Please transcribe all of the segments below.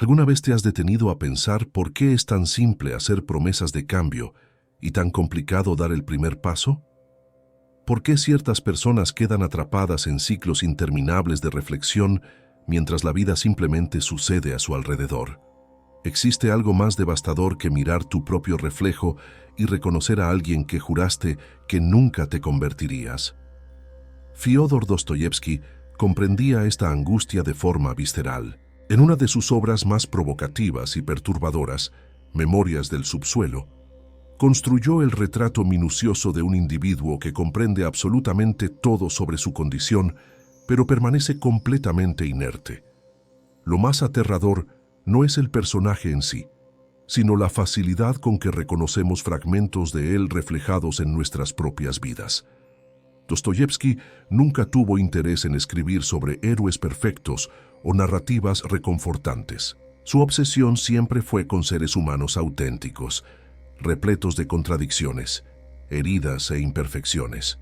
¿Alguna vez te has detenido a pensar por qué es tan simple hacer promesas de cambio y tan complicado dar el primer paso? ¿Por qué ciertas personas quedan atrapadas en ciclos interminables de reflexión mientras la vida simplemente sucede a su alrededor? ¿Existe algo más devastador que mirar tu propio reflejo y reconocer a alguien que juraste que nunca te convertirías? Fyodor Dostoyevsky comprendía esta angustia de forma visceral. En una de sus obras más provocativas y perturbadoras, Memorias del subsuelo, construyó el retrato minucioso de un individuo que comprende absolutamente todo sobre su condición, pero permanece completamente inerte. Lo más aterrador no es el personaje en sí, sino la facilidad con que reconocemos fragmentos de él reflejados en nuestras propias vidas. Dostoyevsky nunca tuvo interés en escribir sobre héroes perfectos o narrativas reconfortantes. Su obsesión siempre fue con seres humanos auténticos, repletos de contradicciones, heridas e imperfecciones.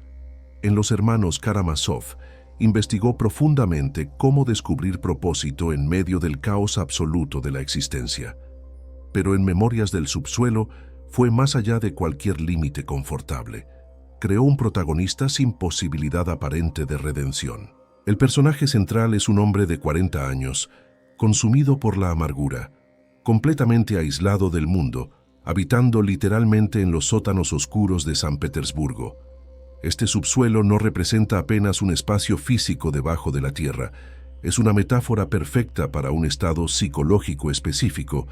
En Los hermanos Karamazov, investigó profundamente cómo descubrir propósito en medio del caos absoluto de la existencia. Pero en Memorias del subsuelo fue más allá de cualquier límite confortable. Creó un protagonista sin posibilidad aparente de redención. El personaje central es un hombre de 40 años, consumido por la amargura, completamente aislado del mundo, habitando literalmente en los sótanos oscuros de San Petersburgo. Este subsuelo no representa apenas un espacio físico debajo de la tierra, es una metáfora perfecta para un estado psicológico específico,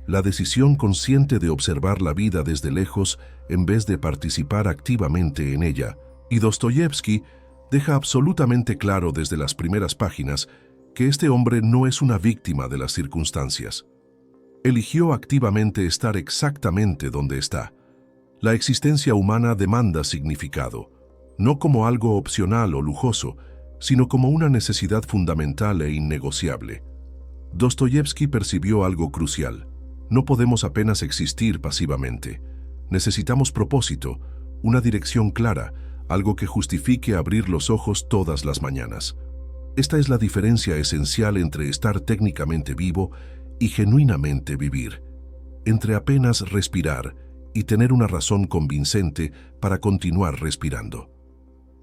la decisión consciente de observar la vida desde lejos en vez de participar activamente en ella. Y Dostoyevsky deja absolutamente claro desde las primeras páginas que este hombre no es una víctima de las circunstancias. Eligió activamente estar exactamente donde está. La existencia humana demanda significado, no como algo opcional o lujoso, sino como una necesidad fundamental e innegociable. Dostoyevsky percibió algo crucial. No podemos apenas existir pasivamente. Necesitamos propósito, una dirección clara, algo que justifique abrir los ojos todas las mañanas. Esta es la diferencia esencial entre estar técnicamente vivo y genuinamente vivir, entre apenas respirar y tener una razón convincente para continuar respirando.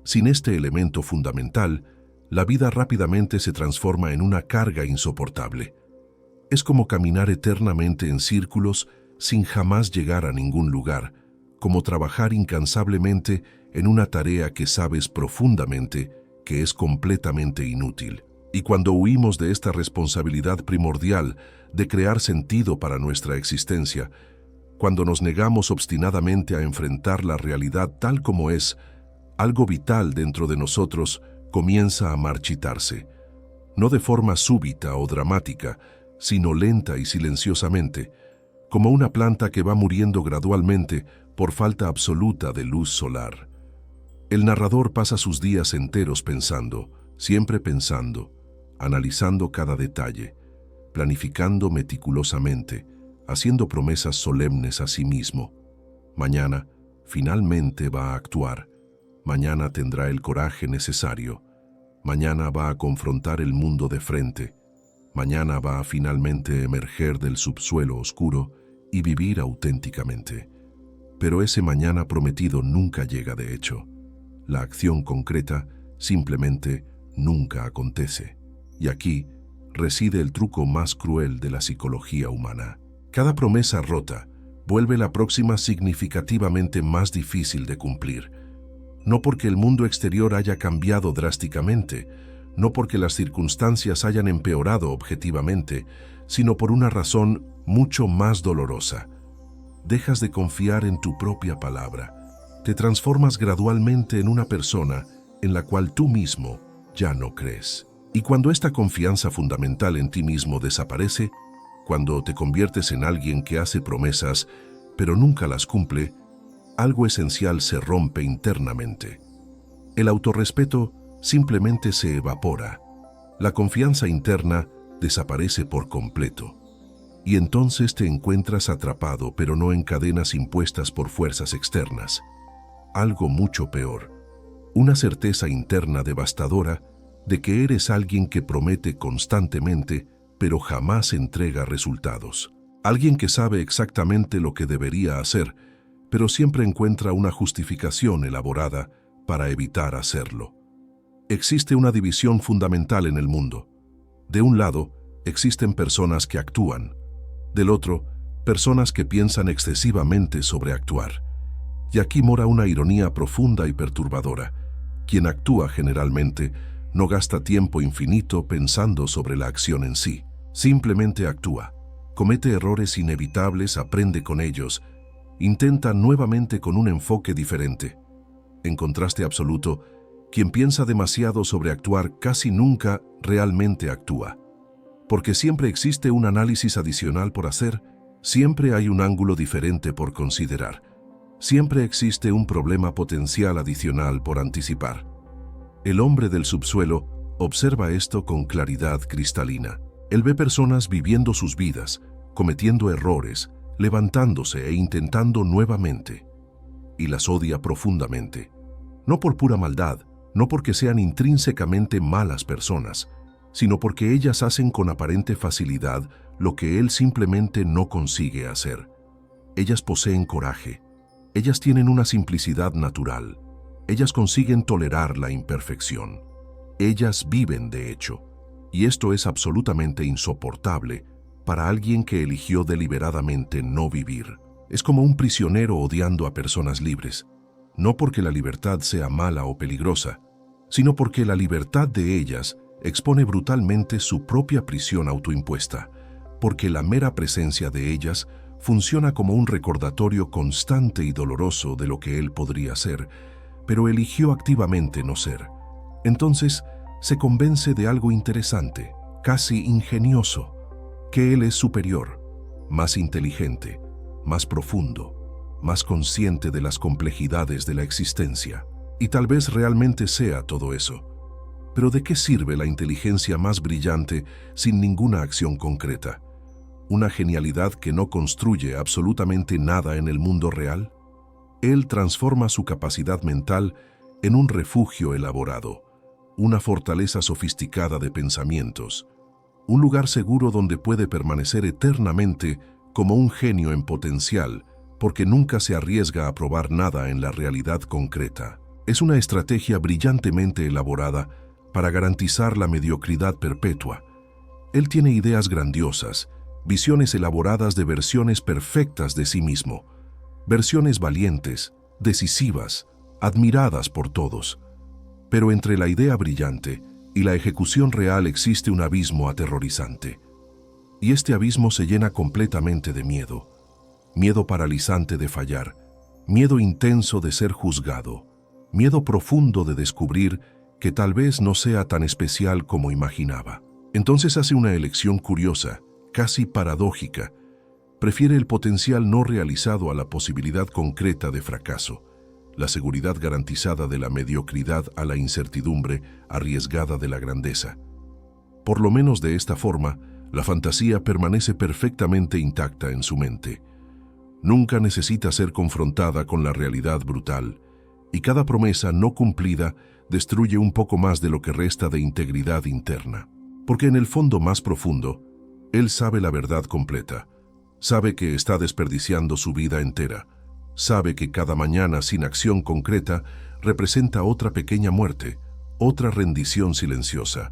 Sin este elemento fundamental, la vida rápidamente se transforma en una carga insoportable. Es como caminar eternamente en círculos sin jamás llegar a ningún lugar, como trabajar incansablemente en una tarea que sabes profundamente que es completamente inútil. Y cuando huimos de esta responsabilidad primordial de crear sentido para nuestra existencia, cuando nos negamos obstinadamente a enfrentar la realidad tal como es, algo vital dentro de nosotros comienza a marchitarse, no de forma súbita o dramática, sino lenta y silenciosamente, como una planta que va muriendo gradualmente por falta absoluta de luz solar. El narrador pasa sus días enteros pensando, siempre pensando, analizando cada detalle, planificando meticulosamente, haciendo promesas solemnes a sí mismo. Mañana, finalmente va a actuar. Mañana tendrá el coraje necesario. Mañana va a confrontar el mundo de frente. Mañana va a finalmente emerger del subsuelo oscuro y vivir auténticamente. Pero ese mañana prometido nunca llega de hecho. La acción concreta simplemente nunca acontece. Y aquí reside el truco más cruel de la psicología humana. Cada promesa rota vuelve la próxima significativamente más difícil de cumplir. No porque el mundo exterior haya cambiado drásticamente, no porque las circunstancias hayan empeorado objetivamente, sino por una razón mucho más dolorosa. Dejas de confiar en tu propia palabra. Te transformas gradualmente en una persona en la cual tú mismo ya no crees. Y cuando esta confianza fundamental en ti mismo desaparece, cuando te conviertes en alguien que hace promesas, pero nunca las cumple, algo esencial se rompe internamente. El autorrespeto simplemente se evapora. La confianza interna desaparece por completo. Y entonces te encuentras atrapado, pero no en cadenas impuestas por fuerzas externas. Algo mucho peor, una certeza interna devastadora de que eres alguien que promete constantemente, pero jamás entrega resultados. Alguien que sabe exactamente lo que debería hacer, pero siempre encuentra una justificación elaborada para evitar hacerlo. Existe una división fundamental en el mundo. De un lado, existen personas que actúan. Del otro, personas que piensan excesivamente sobre actuar. Y aquí mora una ironía profunda y perturbadora. Quien actúa generalmente no gasta tiempo infinito pensando sobre la acción en sí. Simplemente actúa. Comete errores inevitables, aprende con ellos, intenta nuevamente con un enfoque diferente. En contraste absoluto, quien piensa demasiado sobre actuar casi nunca realmente actúa. Porque siempre existe un análisis adicional por hacer, siempre hay un ángulo diferente por considerar, siempre existe un problema potencial adicional por anticipar. El hombre del subsuelo observa esto con claridad cristalina. Él ve personas viviendo sus vidas, cometiendo errores, levantándose e intentando nuevamente. Y las odia profundamente. No por pura maldad, no porque sean intrínsecamente malas personas, sino porque ellas hacen con aparente facilidad lo que él simplemente no consigue hacer. Ellas poseen coraje. Ellas tienen una simplicidad natural. Ellas consiguen tolerar la imperfección. Ellas viven de hecho. Y esto es absolutamente insoportable para alguien que eligió deliberadamente no vivir. Es como un prisionero odiando a personas libres. No porque la libertad sea mala o peligrosa, sino porque la libertad de ellas expone brutalmente su propia prisión autoimpuesta, porque la mera presencia de ellas funciona como un recordatorio constante y doloroso de lo que él podría ser, pero eligió activamente no ser. Entonces, se convence de algo interesante, casi ingenioso, que él es superior, más inteligente, más profundo, más consciente de las complejidades de la existencia. Y tal vez realmente sea todo eso. Pero ¿de qué sirve la inteligencia más brillante sin ninguna acción concreta? ¿Una genialidad que no construye absolutamente nada en el mundo real? Él transforma su capacidad mental en un refugio elaborado, una fortaleza sofisticada de pensamientos, un lugar seguro donde puede permanecer eternamente como un genio en potencial, porque nunca se arriesga a probar nada en la realidad concreta. Es una estrategia brillantemente elaborada para garantizar la mediocridad perpetua. Él tiene ideas grandiosas, visiones elaboradas de versiones perfectas de sí mismo, versiones valientes, decisivas, admiradas por todos. Pero entre la idea brillante y la ejecución real existe un abismo aterrorizante. Y este abismo se llena completamente de miedo. Miedo paralizante de fallar, miedo intenso de ser juzgado, miedo profundo de descubrir que tal vez no sea tan especial como imaginaba. Entonces hace una elección curiosa, casi paradójica. Prefiere el potencial no realizado a la posibilidad concreta de fracaso, la seguridad garantizada de la mediocridad a la incertidumbre arriesgada de la grandeza. Por lo menos de esta forma, la fantasía permanece perfectamente intacta en su mente. Nunca necesita ser confrontada con la realidad brutal, y cada promesa no cumplida destruye un poco más de lo que resta de integridad interna. Porque en el fondo más profundo, él sabe la verdad completa, sabe que está desperdiciando su vida entera, sabe que cada mañana sin acción concreta representa otra pequeña muerte, otra rendición silenciosa,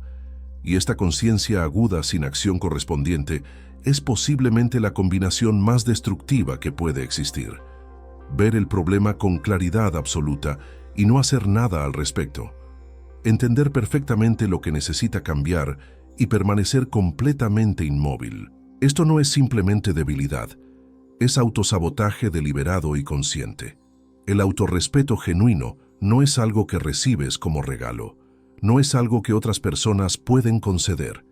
y esta conciencia aguda sin acción correspondiente es posiblemente la combinación más destructiva que puede existir. Ver el problema con claridad absoluta y no hacer nada al respecto. Entender perfectamente lo que necesita cambiar y permanecer completamente inmóvil. Esto no es simplemente debilidad, es autosabotaje deliberado y consciente. El autorrespeto genuino no es algo que recibes como regalo, no es algo que otras personas pueden conceder.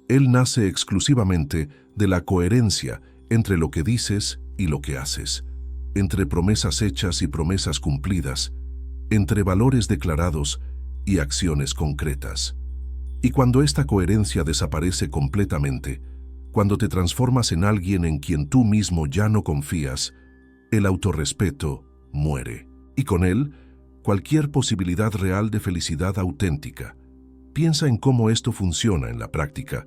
Él nace exclusivamente de la coherencia entre lo que dices y lo que haces, entre promesas hechas y promesas cumplidas, entre valores declarados y acciones concretas. Y cuando esta coherencia desaparece completamente, cuando te transformas en alguien en quien tú mismo ya no confías, el autorrespeto muere. Y con él, cualquier posibilidad real de felicidad auténtica. Piensa en cómo esto funciona en la práctica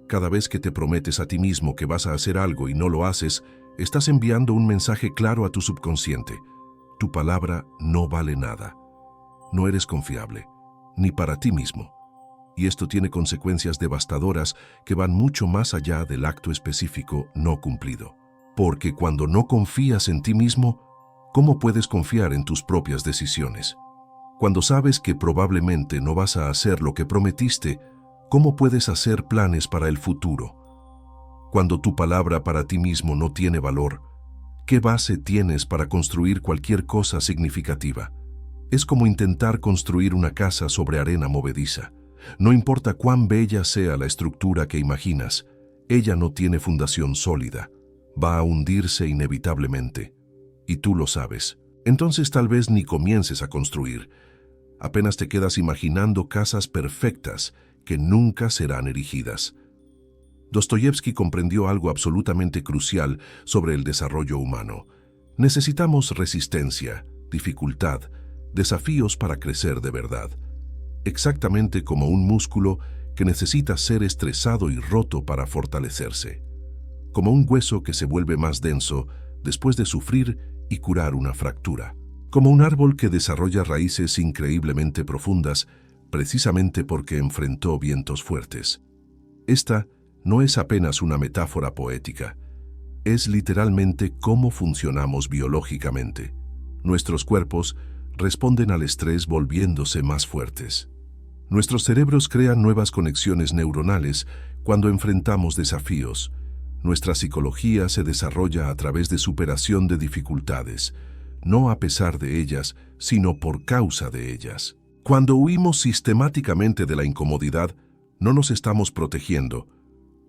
Cada vez que te prometes a ti mismo que vas a hacer algo y no lo haces, estás enviando un mensaje claro a tu subconsciente. Tu palabra no vale nada. No eres confiable, ni para ti mismo. Y esto tiene consecuencias devastadoras que van mucho más allá del acto específico no cumplido. Porque cuando no confías en ti mismo, ¿cómo puedes confiar en tus propias decisiones? Cuando sabes que probablemente no vas a hacer lo que prometiste, ¿cómo puedes hacer planes para el futuro? Cuando tu palabra para ti mismo no tiene valor, ¿qué base tienes para construir cualquier cosa significativa? Es como intentar construir una casa sobre arena movediza. No importa cuán bella sea la estructura que imaginas, ella no tiene fundación sólida. Va a hundirse inevitablemente. Y tú lo sabes. Entonces tal vez ni comiences a construir. Apenas te quedas imaginando casas perfectas que nunca serán erigidas. Dostoyevski comprendió algo absolutamente crucial sobre el desarrollo humano. Necesitamos resistencia, dificultad, desafíos para crecer de verdad. Exactamente como un músculo que necesita ser estresado y roto para fortalecerse. Como un hueso que se vuelve más denso después de sufrir y curar una fractura. Como un árbol que desarrolla raíces increíblemente profundas precisamente porque enfrentó vientos fuertes. Esta no es apenas una metáfora poética, es literalmente cómo funcionamos biológicamente. Nuestros cuerpos responden al estrés volviéndose más fuertes. Nuestros cerebros crean nuevas conexiones neuronales cuando enfrentamos desafíos. Nuestra psicología se desarrolla a través de superación de dificultades, no a pesar de ellas, sino por causa de ellas. Cuando huimos sistemáticamente de la incomodidad, no nos estamos protegiendo,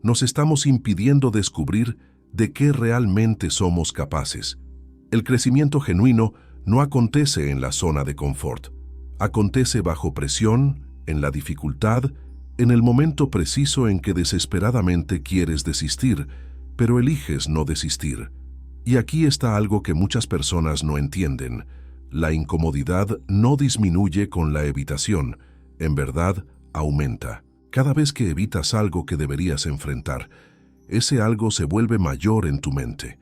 nos estamos impidiendo descubrir de qué realmente somos capaces. El crecimiento genuino no acontece en la zona de confort, acontece bajo presión, en la dificultad, en el momento preciso en que desesperadamente quieres desistir, pero eliges no desistir. Y aquí está algo que muchas personas no entienden. La incomodidad no disminuye con la evitación, en verdad aumenta. Cada vez que evitas algo que deberías enfrentar, ese algo se vuelve mayor en tu mente,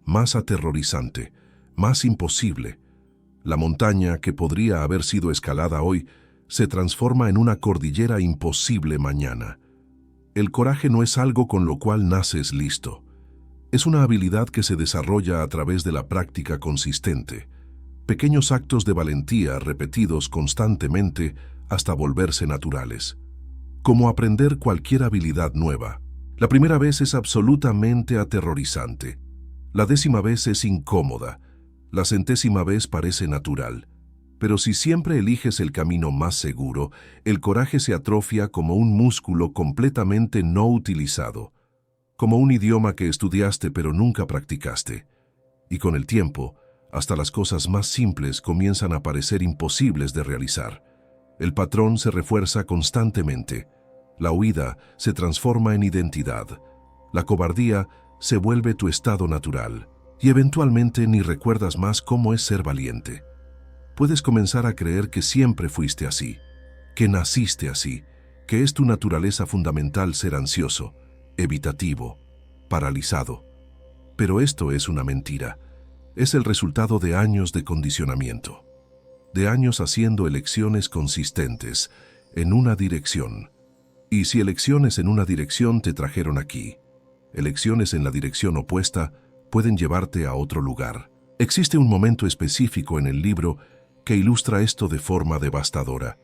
más aterrorizante, más imposible. La montaña que podría haber sido escalada hoy se transforma en una cordillera imposible mañana. El coraje no es algo con lo cual naces listo. Es una habilidad que se desarrolla a través de la práctica consistente. Pequeños actos de valentía repetidos constantemente hasta volverse naturales. Como aprender cualquier habilidad nueva. La primera vez es absolutamente aterrorizante. La 10ª vez es incómoda. La 100ª vez parece natural. Pero si siempre eliges el camino más seguro, el coraje se atrofia como un músculo completamente no utilizado, como un idioma que estudiaste pero nunca practicaste. Y con el tiempo, hasta las cosas más simples comienzan a parecer imposibles de realizar. El patrón se refuerza constantemente. La huida se transforma en identidad. La cobardía se vuelve tu estado natural. Y eventualmente ni recuerdas más cómo es ser valiente. Puedes comenzar a creer que siempre fuiste así, que naciste así, que es tu naturaleza fundamental ser ansioso, evitativo, paralizado. Pero esto es una mentira. Es el resultado de años de condicionamiento, de años haciendo elecciones consistentes en una dirección. Y si elecciones en una dirección te trajeron aquí, elecciones en la dirección opuesta pueden llevarte a otro lugar. Existe un momento específico en el libro que ilustra esto de forma devastadora.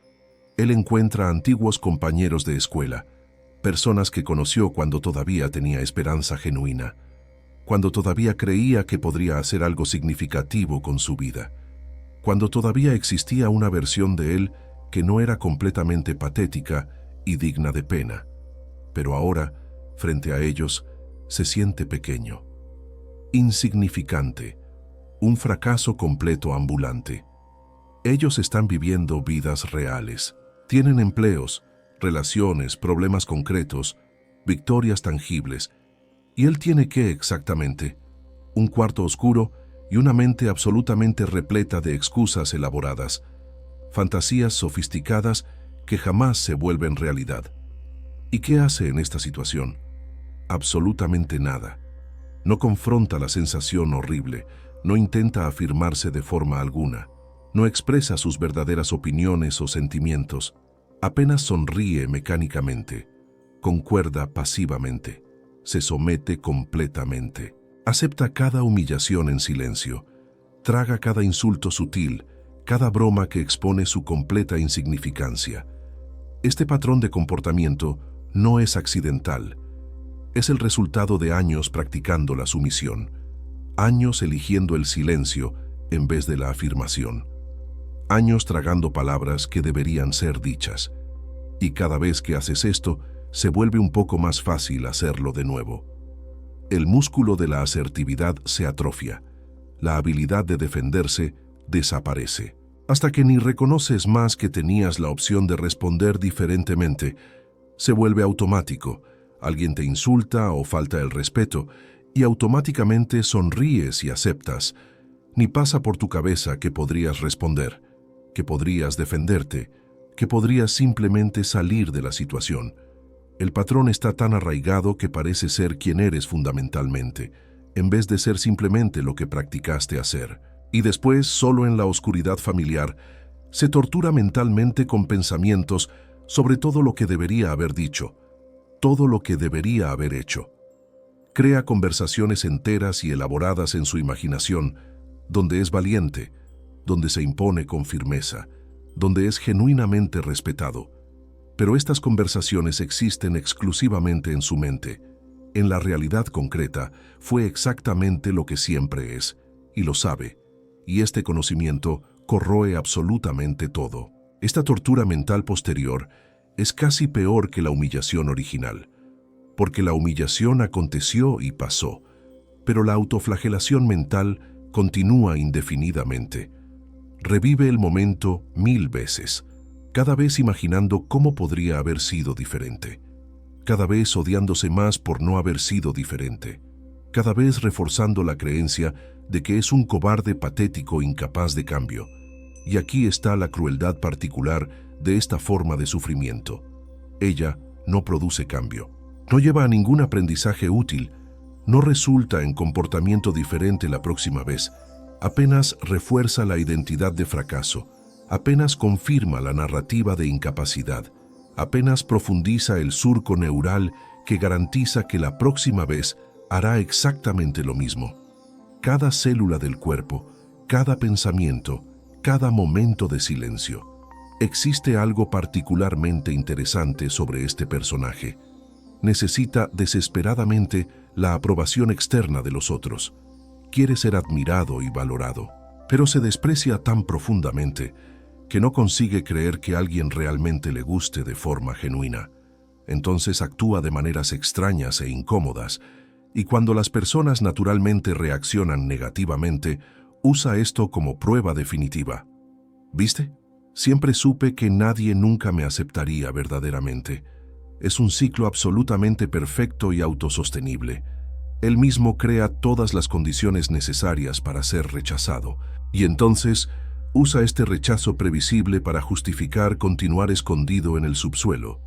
Él encuentra antiguos compañeros de escuela, personas que conoció cuando todavía tenía esperanza genuina, cuando todavía creía que podría hacer algo significativo con su vida, cuando todavía existía una versión de él que no era completamente patética y digna de pena. Pero ahora, frente a ellos, se siente pequeño, insignificante, un fracaso completo ambulante. Ellos están viviendo vidas reales, tienen empleos, relaciones, problemas concretos, victorias tangibles. ¿Y él tiene qué exactamente? Un cuarto oscuro y una mente absolutamente repleta de excusas elaboradas, fantasías sofisticadas que jamás se vuelven realidad. ¿Y qué hace en esta situación? Absolutamente nada. No confronta la sensación horrible, no intenta afirmarse de forma alguna, no expresa sus verdaderas opiniones o sentimientos, apenas sonríe mecánicamente, concuerda pasivamente, se somete completamente, acepta cada humillación en silencio, traga cada insulto sutil, cada broma que expone su completa insignificancia. Este patrón de comportamiento no es accidental. Es el resultado de años practicando la sumisión, años eligiendo el silencio en vez de la afirmación, años tragando palabras que deberían ser dichas. Y cada vez que haces esto, se vuelve un poco más fácil hacerlo de nuevo. El músculo de la asertividad se atrofia, la habilidad de defenderse desaparece, hasta que ni reconoces más que tenías la opción de responder diferentemente. Se vuelve automático. Alguien te insulta o falta el respeto y automáticamente sonríes y aceptas. Ni pasa por tu cabeza que podrías responder, que podrías defenderte, que podrías simplemente salir de la situación. El patrón está tan arraigado que parece ser quien eres fundamentalmente, en vez de ser simplemente lo que practicaste hacer. Y después, solo en la oscuridad familiar, se tortura mentalmente con pensamientos sobre todo lo que debería haber dicho, todo lo que debería haber hecho. Crea conversaciones enteras y elaboradas en su imaginación, donde es valiente, donde se impone con firmeza, donde es genuinamente respetado. Pero estas conversaciones existen exclusivamente en su mente. En la realidad concreta, fue exactamente lo que siempre es, y lo sabe, y este conocimiento corroe absolutamente todo. Esta tortura mental posterior es casi peor que la humillación original, porque la humillación aconteció y pasó, pero la autoflagelación mental continúa indefinidamente. Revive el momento 1000 veces, cada vez imaginando cómo podría haber sido diferente, cada vez odiándose más por no haber sido diferente, cada vez reforzando la creencia de que es un cobarde patético incapaz de cambio. Y aquí está la crueldad particular de esta forma de sufrimiento. Ella no produce cambio, no lleva a ningún aprendizaje útil, no resulta en comportamiento diferente la próxima vez, apenas refuerza la identidad de fracaso, apenas confirma la narrativa de incapacidad, apenas profundiza el surco neural que garantiza que la próxima vez hará exactamente lo mismo. Cada célula del cuerpo, cada pensamiento, cada momento de silencio. Existe algo particularmente interesante sobre este personaje. Necesita desesperadamente la aprobación externa de los otros. Quiere ser admirado y valorado, pero se desprecia tan profundamente que no consigue creer que alguien realmente le guste de forma genuina. Entonces actúa de maneras extrañas e incómodas, y cuando las personas naturalmente reaccionan negativamente, usa esto como prueba definitiva. ¿Viste? Siempre supe que nadie nunca me aceptaría verdaderamente. Es un ciclo absolutamente perfecto y autosostenible. Él mismo crea todas las condiciones necesarias para ser rechazado, y entonces usa este rechazo previsible para justificar continuar escondido en el subsuelo.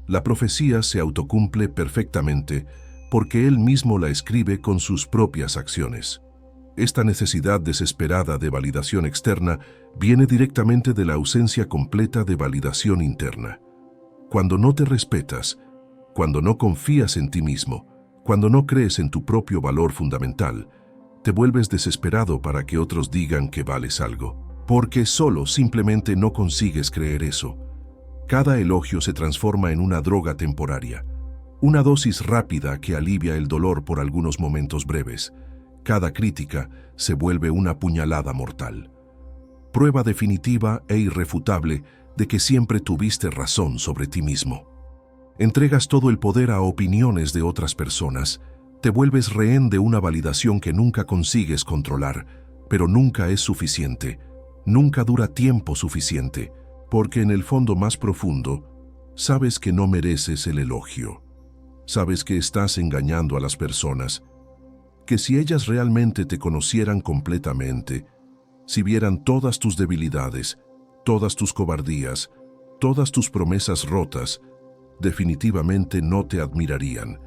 La profecía se autocumple perfectamente porque él mismo la escribe con sus propias acciones. Esta necesidad desesperada de validación externa viene directamente de la ausencia completa de validación interna. Cuando no te respetas, cuando no confías en ti mismo, cuando no crees en tu propio valor fundamental, te vuelves desesperado para que otros digan que vales algo, porque solo simplemente no consigues creer eso. Cada elogio se transforma en una droga temporaria, una dosis rápida que alivia el dolor por algunos momentos breves. Cada crítica se vuelve una puñalada mortal. Prueba definitiva e irrefutable de que siempre tuviste razón sobre ti mismo. Entregas todo el poder a opiniones de otras personas, te vuelves rehén de una validación que nunca consigues controlar, pero nunca es suficiente, nunca dura tiempo suficiente, porque en el fondo más profundo, sabes que no mereces el elogio. Sabes que estás engañando a las personas, que si ellas realmente te conocieran completamente, si vieran todas tus debilidades, todas tus cobardías, todas tus promesas rotas, definitivamente no te admirarían.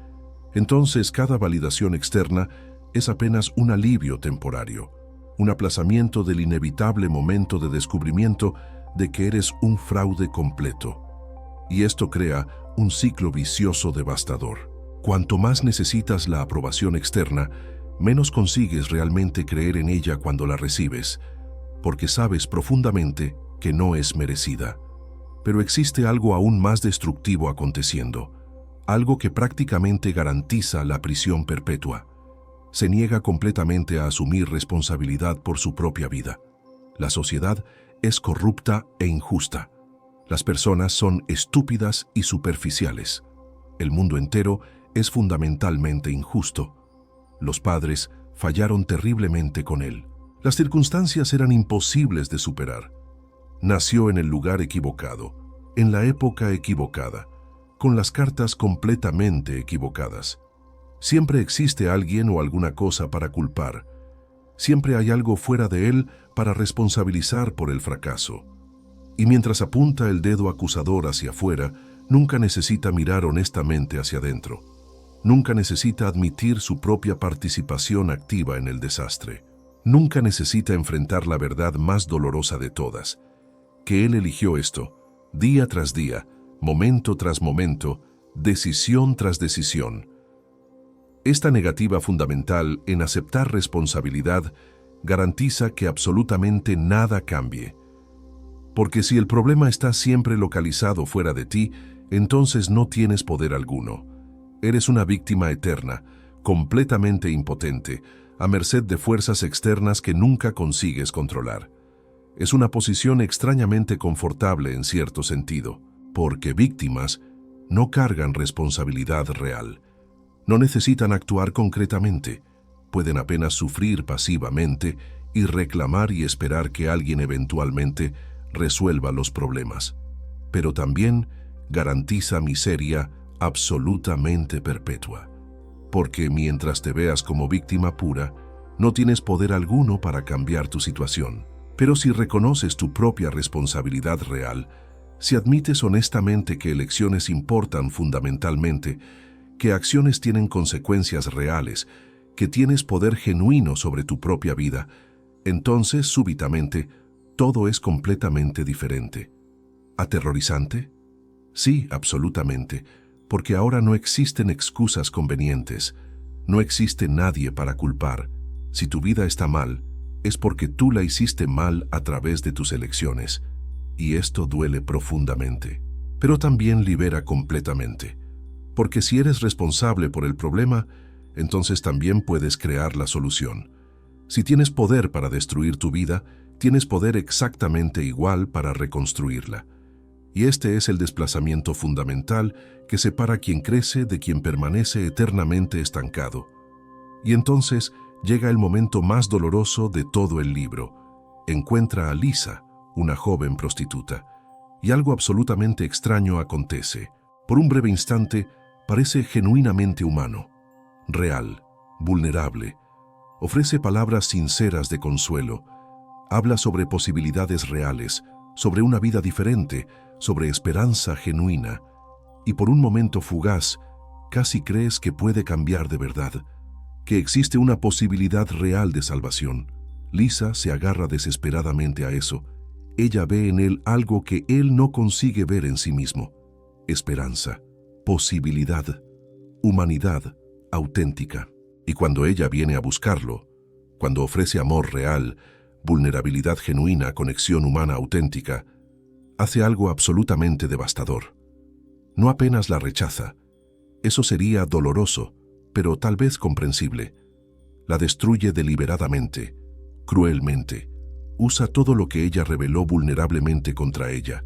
Entonces cada validación externa es apenas un alivio temporario, un aplazamiento del inevitable momento de descubrimiento de que eres un fraude completo. Y esto crea un ciclo vicioso devastador. Cuanto más necesitas la aprobación externa, menos consigues realmente creer en ella cuando la recibes, porque sabes profundamente que no es merecida. Pero existe algo aún más destructivo aconteciendo, algo que prácticamente garantiza la prisión perpetua. Se niega completamente a asumir responsabilidad por su propia vida. La sociedad es corrupta e injusta. Las personas son estúpidas y superficiales. El mundo entero es fundamentalmente injusto. Los padres fallaron terriblemente con él. Las circunstancias eran imposibles de superar. Nació en el lugar equivocado, en la época equivocada, con las cartas completamente equivocadas. Siempre existe alguien o alguna cosa para culpar. Siempre hay algo fuera de él para responsabilizar por el fracaso. Y mientras apunta el dedo acusador hacia afuera, nunca necesita mirar honestamente hacia adentro. Nunca necesita admitir su propia participación activa en el desastre. Nunca necesita enfrentar la verdad más dolorosa de todas, que él eligió esto, día tras día, momento tras momento, decisión tras decisión. Esta negativa fundamental en aceptar responsabilidad garantiza que absolutamente nada cambie. Porque si el problema está siempre localizado fuera de ti, entonces no tienes poder alguno. Eres una víctima eterna, completamente impotente, a merced de fuerzas externas que nunca consigues controlar. Es una posición extrañamente confortable en cierto sentido, porque víctimas no cargan responsabilidad real. No necesitan actuar concretamente, pueden apenas sufrir pasivamente y reclamar y esperar que alguien eventualmente resuelva los problemas. Pero también garantiza miseria absolutamente perpetua. Porque mientras te veas como víctima pura, no tienes poder alguno para cambiar tu situación. Pero si reconoces tu propia responsabilidad real, si admites honestamente que elecciones importan fundamentalmente, que acciones tienen consecuencias reales, que tienes poder genuino sobre tu propia vida, entonces súbitamente todo es completamente diferente. ¿Aterrorizante? Sí, absolutamente, porque ahora no existen excusas convenientes, no existe nadie para culpar. Si tu vida está mal, es porque tú la hiciste mal a través de tus elecciones, y esto duele profundamente, pero también libera completamente, porque si eres responsable por el problema, entonces también puedes crear la solución. Si tienes poder para destruir tu vida, tienes poder exactamente igual para reconstruirla. Y este es el desplazamiento fundamental que separa a quien crece de quien permanece eternamente estancado. Y entonces llega el momento más doloroso de todo el libro. Encuentra a Lisa, una joven prostituta, y algo absolutamente extraño acontece. Por un breve instante, parece genuinamente humano, real, vulnerable. Ofrece palabras sinceras de consuelo. Habla sobre posibilidades reales, sobre una vida diferente, sobre esperanza genuina. Y por un momento fugaz, casi crees que puede cambiar de verdad, que existe una posibilidad real de salvación. Lisa se agarra desesperadamente a eso. Ella ve en él algo que él no consigue ver en sí mismo. Esperanza, posibilidad, humanidad auténtica. Y cuando ella viene a buscarlo, cuando ofrece amor real, vulnerabilidad genuina, conexión humana auténtica, hace algo absolutamente devastador. No apenas la rechaza. Eso sería doloroso, pero tal vez comprensible. La destruye deliberadamente, cruelmente. Usa todo lo que ella reveló vulnerablemente contra ella.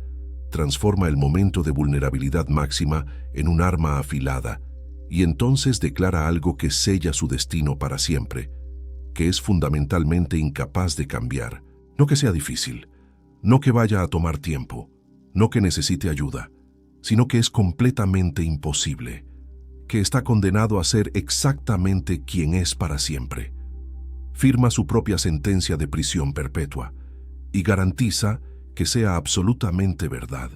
Transforma el momento de vulnerabilidad máxima en un arma afilada, y entonces declara algo que sella su destino para siempre, que es fundamentalmente incapaz de cambiar. No que sea difícil, no que vaya a tomar tiempo, no que necesite ayuda, sino que es completamente imposible, que está condenado a ser exactamente quien es para siempre. Firma su propia sentencia de prisión perpetua y garantiza que sea absolutamente verdad.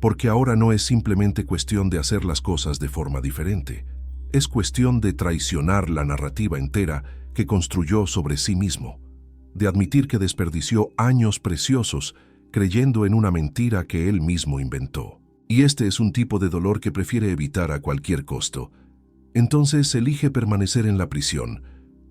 porque ahora no es simplemente cuestión de hacer las cosas de forma diferente. Es cuestión de traicionar la narrativa entera que construyó sobre sí mismo, de admitir que desperdició años preciosos creyendo en una mentira que él mismo inventó. Y este es un tipo de dolor que prefiere evitar a cualquier costo. Entonces elige permanecer en la prisión,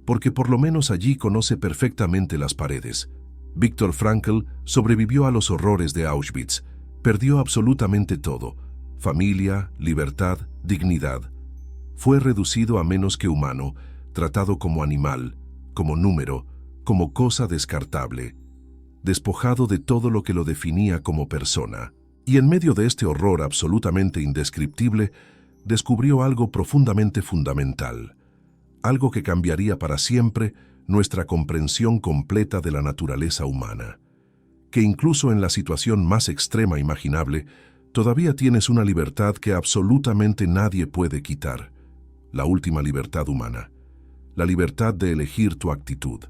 porque por lo menos allí conoce perfectamente las paredes. Viktor Frankl sobrevivió a los horrores de Auschwitz, perdió absolutamente todo: familia, libertad, dignidad. Fue reducido a menos que humano, tratado como animal, como número, como cosa descartable, despojado de todo lo que lo definía como persona. Y en medio de este horror absolutamente indescriptible, descubrió algo profundamente fundamental, algo que cambiaría para siempre nuestra comprensión completa de la naturaleza humana. Que incluso en la situación más extrema imaginable, todavía tienes una libertad que absolutamente nadie puede quitar. La última libertad humana. La libertad de elegir tu actitud,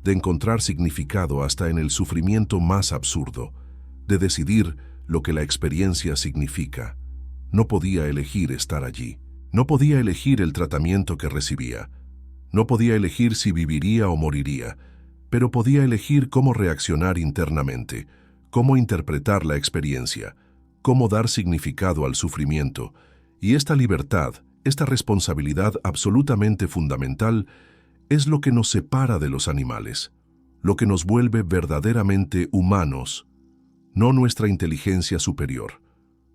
de encontrar significado hasta en el sufrimiento más absurdo, de decidir lo que la experiencia significa. No podía elegir estar allí. No podía elegir el tratamiento que recibía. No podía elegir si viviría o moriría, pero podía elegir cómo reaccionar internamente, cómo interpretar la experiencia, cómo dar significado al sufrimiento. Y esta libertad, esta responsabilidad absolutamente fundamental, es lo que nos separa de los animales, lo que nos vuelve verdaderamente humanos. No nuestra inteligencia superior,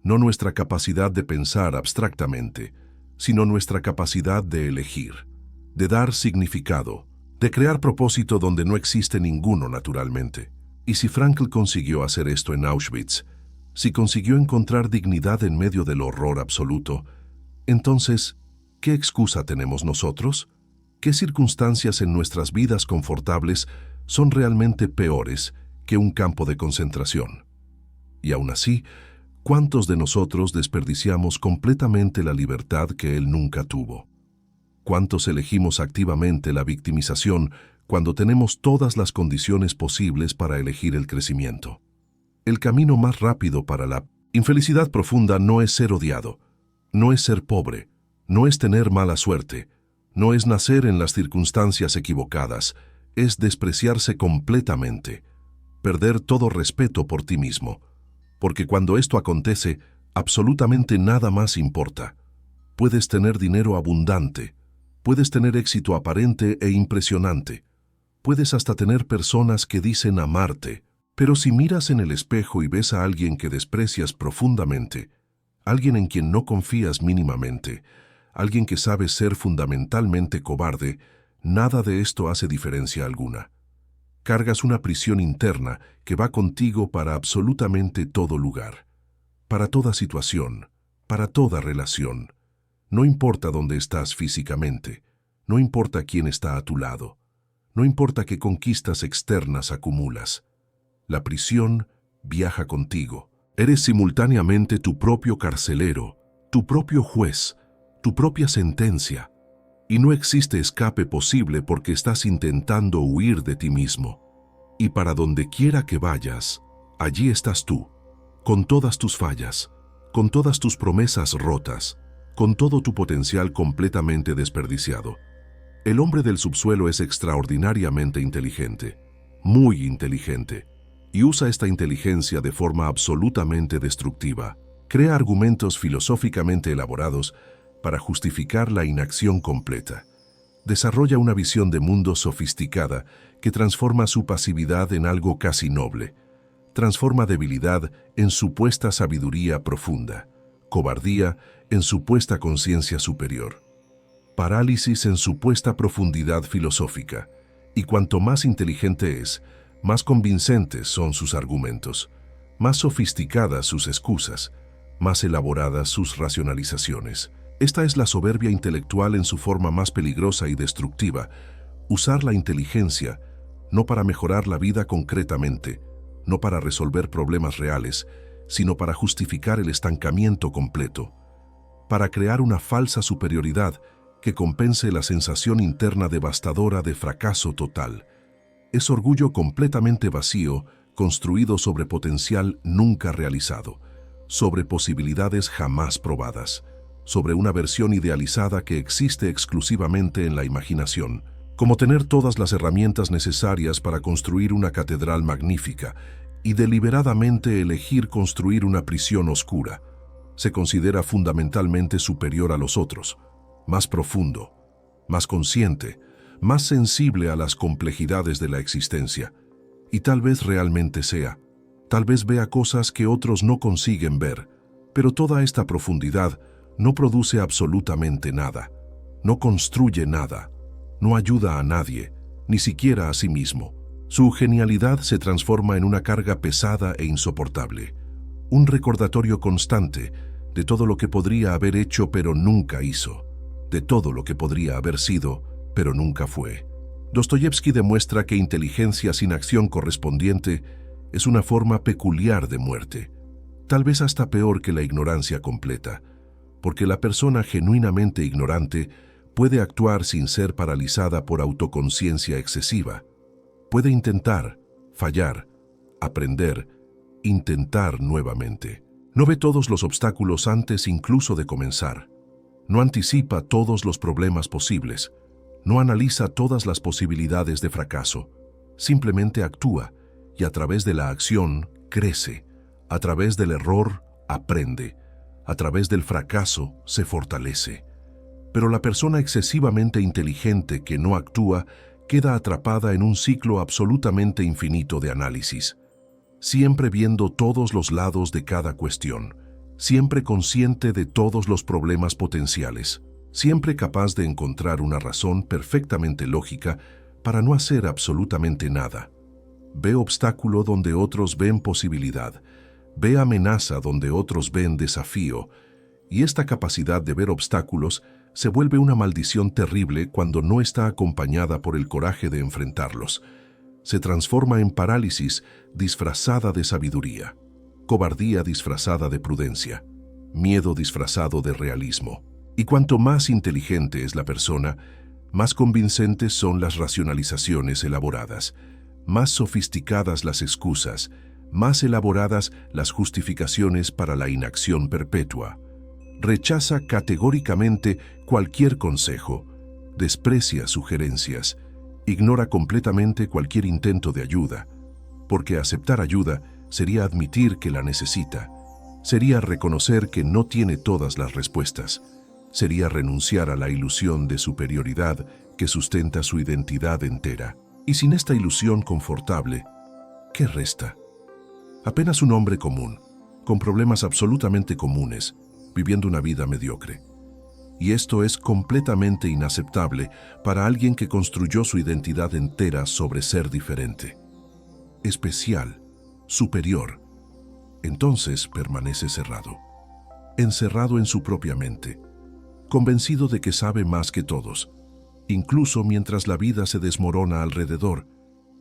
no nuestra capacidad de pensar abstractamente, sino nuestra capacidad de elegir, de dar significado, de crear propósito donde no existe ninguno naturalmente. Y si Frankl consiguió hacer esto en Auschwitz, si consiguió encontrar dignidad en medio del horror absoluto, entonces, ¿qué excusa tenemos nosotros? ¿Qué circunstancias en nuestras vidas confortables son realmente peores que un campo de concentración? Y aún así, ¿cuántos de nosotros desperdiciamos completamente la libertad que él nunca tuvo? ¿Cuántos elegimos activamente la victimización cuando tenemos todas las condiciones posibles para elegir el crecimiento? El camino más rápido para la infelicidad profunda no es ser odiado, no es ser pobre, no es tener mala suerte, no es nacer en las circunstancias equivocadas, es despreciarse completamente, perder todo respeto por ti mismo. Porque cuando esto acontece, absolutamente nada más importa. Puedes tener dinero abundante, puedes tener éxito aparente e impresionante, puedes hasta tener personas que dicen amarte, pero si miras en el espejo y ves a alguien que desprecias profundamente, alguien en quien no confías mínimamente, alguien que sabe ser fundamentalmente cobarde, nada de esto hace diferencia alguna. Cargas una prisión interna que va contigo para absolutamente todo lugar, para toda situación, para toda relación. No importa dónde estás físicamente, no importa quién está a tu lado, no importa qué conquistas externas acumulas. La prisión viaja contigo. Eres simultáneamente tu propio carcelero, tu propio juez, tu propia sentencia. Y no existe escape posible porque estás intentando huir de ti mismo. Y para donde quiera que vayas, allí estás tú, con todas tus fallas, con todas tus promesas rotas, con todo tu potencial completamente desperdiciado. El hombre del subsuelo es extraordinariamente inteligente, muy inteligente, y usa esta inteligencia de forma absolutamente destructiva. Crea argumentos filosóficamente elaborados para justificar la inacción completa. Desarrolla una visión de mundo sofisticada que transforma su pasividad en algo casi noble. Transforma debilidad en supuesta sabiduría profunda, cobardía en supuesta conciencia superior, parálisis en supuesta profundidad filosófica. Y cuanto más inteligente es, más convincentes son sus argumentos, más sofisticadas sus excusas, más elaboradas sus racionalizaciones. Esta es la soberbia intelectual en su forma más peligrosa y destructiva. Usar la inteligencia no para mejorar la vida concretamente, no para resolver problemas reales, sino para justificar el estancamiento completo, para crear una falsa superioridad que compense la sensación interna devastadora de fracaso total. Es orgullo completamente vacío, construido sobre potencial nunca realizado. sobre posibilidades jamás probadas, sobre una versión idealizada que existe exclusivamente en la imaginación, como tener todas las herramientas necesarias para construir una catedral magnífica y deliberadamente elegir construir una prisión oscura. Se considera fundamentalmente superior a los otros, más profundo, más consciente, más sensible a las complejidades de la existencia. Y tal vez realmente sea. Tal vez vea cosas que otros no consiguen ver, pero toda esta profundidad no produce absolutamente nada, no construye nada, no ayuda a nadie, ni siquiera a sí mismo. Su genialidad se transforma en una carga pesada e insoportable, un recordatorio constante de todo lo que podría haber hecho pero nunca hizo, de todo lo que podría haber sido pero nunca fue. Dostoyevsky demuestra que inteligencia sin acción correspondiente es una forma peculiar de muerte, tal vez hasta peor que la ignorancia completa, porque la persona genuinamente ignorante puede actuar sin ser paralizada por autoconciencia excesiva. Puede intentar, fallar, aprender, intentar nuevamente. No ve todos los obstáculos antes incluso de comenzar. No anticipa todos los problemas posibles. No analiza todas las posibilidades de fracaso. Simplemente actúa y a través de la acción crece. A través del error aprende. A través del fracaso se fortalece. Pero la persona excesivamente inteligente que no actúa queda atrapada en un ciclo absolutamente infinito de análisis, siempre viendo todos los lados de cada cuestión, siempre consciente de todos los problemas potenciales, siempre capaz de encontrar una razón perfectamente lógica para no hacer absolutamente nada. Ve obstáculo donde otros ven posibilidad, ve amenaza donde otros ven desafío, y esta capacidad de ver obstáculos se vuelve una maldición terrible cuando no está acompañada por el coraje de enfrentarlos. Se transforma en parálisis disfrazada de sabiduría, cobardía disfrazada de prudencia, miedo disfrazado de realismo. Y cuanto más inteligente es la persona, más convincentes son las racionalizaciones elaboradas, más sofisticadas las excusas, más elaboradas las justificaciones para la inacción perpetua. Rechaza categóricamente cualquier consejo, desprecia sugerencias, ignora completamente cualquier intento de ayuda, porque aceptar ayuda sería admitir que la necesita, sería reconocer que no tiene todas las respuestas, sería renunciar a la ilusión de superioridad que sustenta su identidad entera. Y sin esta ilusión confortable, ¿qué resta? Apenas un hombre común, con problemas absolutamente comunes, viviendo una vida mediocre. Y esto es completamente inaceptable para alguien que construyó su identidad entera sobre ser diferente, especial, superior. Entonces permanece cerrado, encerrado en su propia mente, convencido de que sabe más que todos, incluso mientras la vida se desmorona alrededor,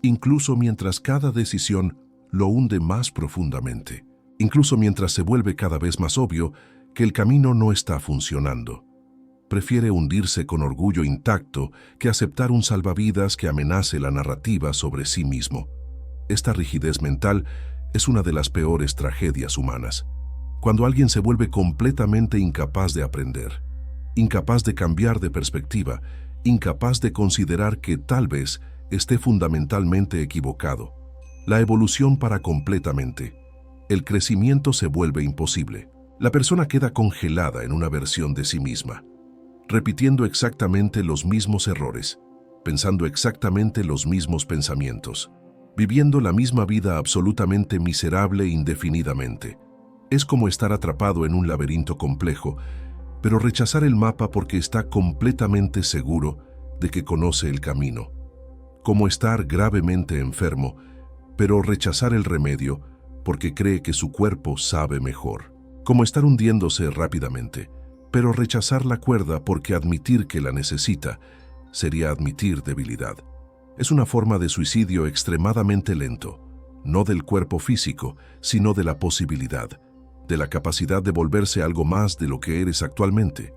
incluso mientras cada decisión lo hunde más profundamente, incluso mientras se vuelve cada vez más obvio que el camino no está funcionando. Prefiere hundirse con orgullo intacto que aceptar un salvavidas que amenace la narrativa sobre sí mismo. Esta rigidez mental es una de las peores tragedias humanas. Cuando alguien se vuelve completamente incapaz de aprender, incapaz de cambiar de perspectiva, incapaz de considerar que tal vez esté fundamentalmente equivocado, la evolución para completamente. El crecimiento se vuelve imposible. La persona queda congelada en una versión de sí misma, repitiendo exactamente los mismos errores, pensando exactamente los mismos pensamientos, viviendo la misma vida absolutamente miserable indefinidamente. Es como estar atrapado en un laberinto complejo, pero rechazar el mapa porque está completamente seguro de que conoce el camino. Como estar gravemente enfermo, pero rechazar el remedio porque cree que su cuerpo sabe mejor. Como estar hundiéndose rápidamente, pero rechazar la cuerda porque admitir que la necesita sería admitir debilidad. Es una forma de suicidio extremadamente lento, no del cuerpo físico, sino de la posibilidad, de la capacidad de volverse algo más de lo que eres actualmente.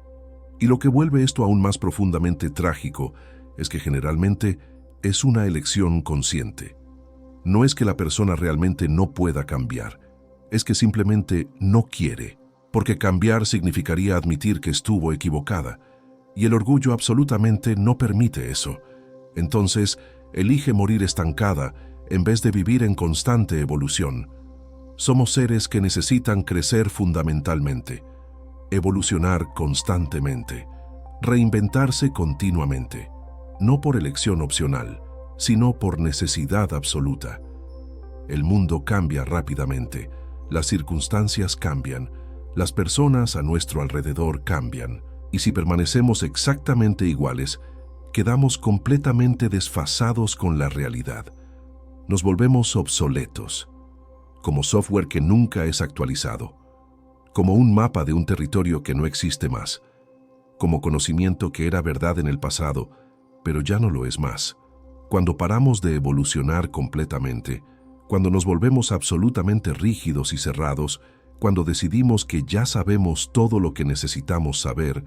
Y lo que vuelve esto aún más profundamente trágico es que generalmente es una elección consciente. No es que la persona realmente no pueda cambiar, es que simplemente no quiere, porque cambiar significaría admitir que estuvo equivocada, y el orgullo absolutamente no permite eso. Entonces, elige morir estancada en vez de vivir en constante evolución. Somos seres que necesitan crecer fundamentalmente, evolucionar constantemente, reinventarse continuamente, no por elección opcional, sino por necesidad absoluta. El mundo cambia rápidamente, las circunstancias cambian, las personas a nuestro alrededor cambian, y si permanecemos exactamente iguales, quedamos completamente desfasados con la realidad. Nos volvemos obsoletos, como software que nunca es actualizado, como un mapa de un territorio que no existe más, como conocimiento que era verdad en el pasado, pero ya no lo es más. Cuando paramos de evolucionar completamente, cuando nos volvemos absolutamente rígidos y cerrados, cuando decidimos que ya sabemos todo lo que necesitamos saber,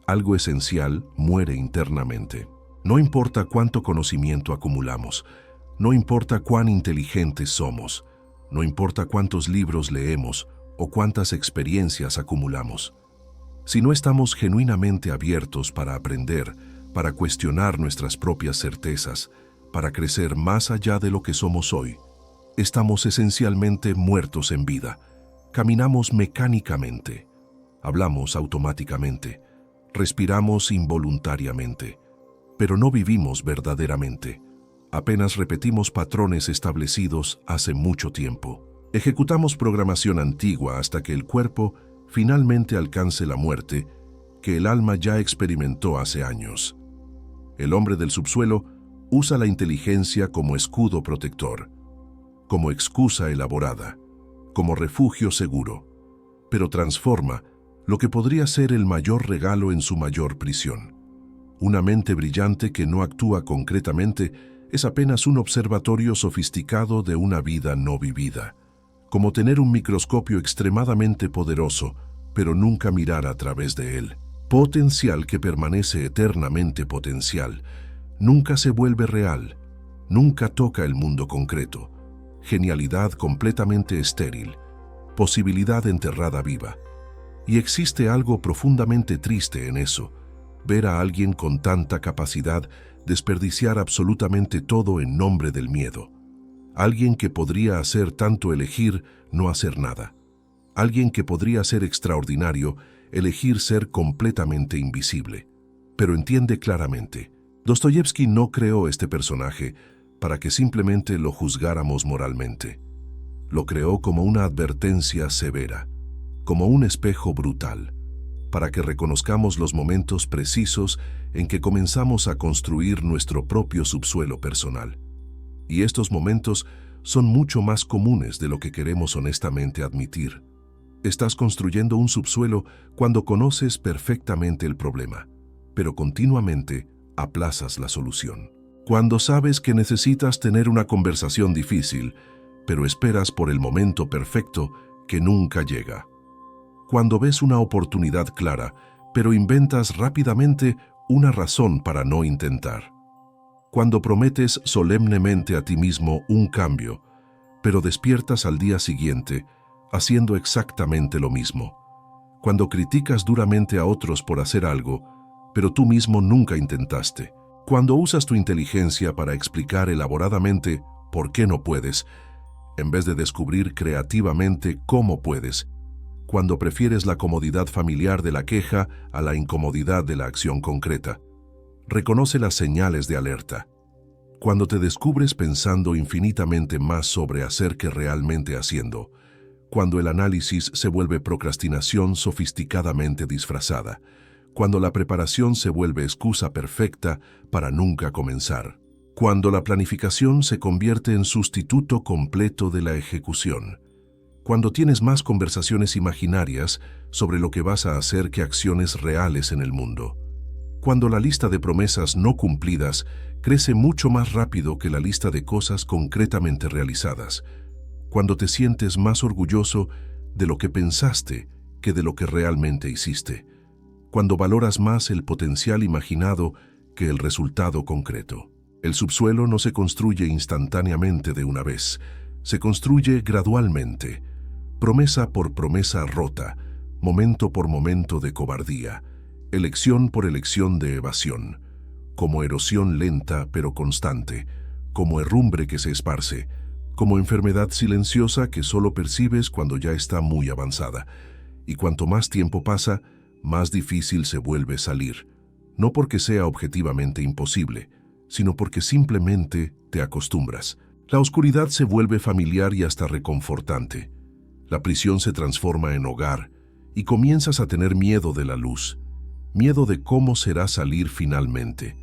algo esencial muere internamente. No importa cuánto conocimiento acumulamos, no importa cuán inteligentes somos, no importa cuántos libros leemos o cuántas experiencias acumulamos. Si no estamos genuinamente abiertos para aprender, para cuestionar nuestras propias certezas, para crecer más allá de lo que somos hoy, estamos esencialmente muertos en vida. Caminamos mecánicamente, hablamos automáticamente, respiramos involuntariamente, pero no vivimos verdaderamente. Apenas repetimos patrones establecidos hace mucho tiempo. Ejecutamos programación antigua hasta que el cuerpo finalmente alcance la muerte que el alma ya experimentó hace años. El hombre del subsuelo usa la inteligencia como escudo protector, como excusa elaborada, como refugio seguro, pero transforma lo que podría ser el mayor regalo en su mayor prisión. Una mente brillante que no actúa concretamente es apenas un observatorio sofisticado de una vida no vivida, como tener un microscopio extremadamente poderoso, pero nunca mirar a través de él. Potencial que permanece eternamente potencial, nunca se vuelve real, nunca toca el mundo concreto. Genialidad completamente estéril, posibilidad enterrada viva. Y existe algo profundamente triste en eso, ver a alguien con tanta capacidad desperdiciar absolutamente todo en nombre del miedo. Alguien que podría hacer tanto elegir no hacer nada. Alguien que podría ser extraordinario elegir ser completamente invisible. Pero entiende claramente, Dostoyevsky no creó este personaje para que simplemente lo juzgáramos moralmente. Lo creó como una advertencia severa, como un espejo brutal, para que reconozcamos los momentos precisos en que comenzamos a construir nuestro propio subsuelo personal. Y estos momentos son mucho más comunes de lo que queremos honestamente admitir. Estás construyendo un subsuelo cuando conoces perfectamente el problema, pero continuamente aplazas la solución. Cuando sabes que necesitas tener una conversación difícil, pero esperas por el momento perfecto que nunca llega. Cuando ves una oportunidad clara, pero inventas rápidamente una razón para no intentar. Cuando prometes solemnemente a ti mismo un cambio, pero despiertas al día siguiente haciendo exactamente lo mismo. Cuando criticas duramente a otros por hacer algo, pero tú mismo nunca intentaste. Cuando usas tu inteligencia para explicar elaboradamente por qué no puedes, en vez de descubrir creativamente cómo puedes. Cuando prefieres la comodidad familiar de la queja a la incomodidad de la acción concreta. Reconoce las señales de alerta. Cuando te descubres pensando infinitamente más sobre hacer que realmente haciendo. Cuando el análisis se vuelve procrastinación sofisticadamente disfrazada. Cuando la preparación se vuelve excusa perfecta para nunca comenzar. Cuando la planificación se convierte en sustituto completo de la ejecución. Cuando tienes más conversaciones imaginarias sobre lo que vas a hacer que acciones reales en el mundo. Cuando la lista de promesas no cumplidas crece mucho más rápido que la lista de cosas concretamente realizadas. Cuando te sientes más orgulloso de lo que pensaste que de lo que realmente hiciste. Cuando valoras más el potencial imaginado que el resultado concreto. El subsuelo no se construye instantáneamente de una vez, se construye gradualmente, promesa por promesa rota, momento por momento de cobardía, elección por elección de evasión, como erosión lenta pero constante, como herrumbre que se esparce, como enfermedad silenciosa que solo percibes cuando ya está muy avanzada. Y cuanto más tiempo pasa, más difícil se vuelve salir, no porque sea objetivamente imposible, sino porque simplemente te acostumbras. La oscuridad se vuelve familiar y hasta reconfortante. La prisión se transforma en hogar y comienzas a tener miedo de la luz, miedo de cómo será salir finalmente,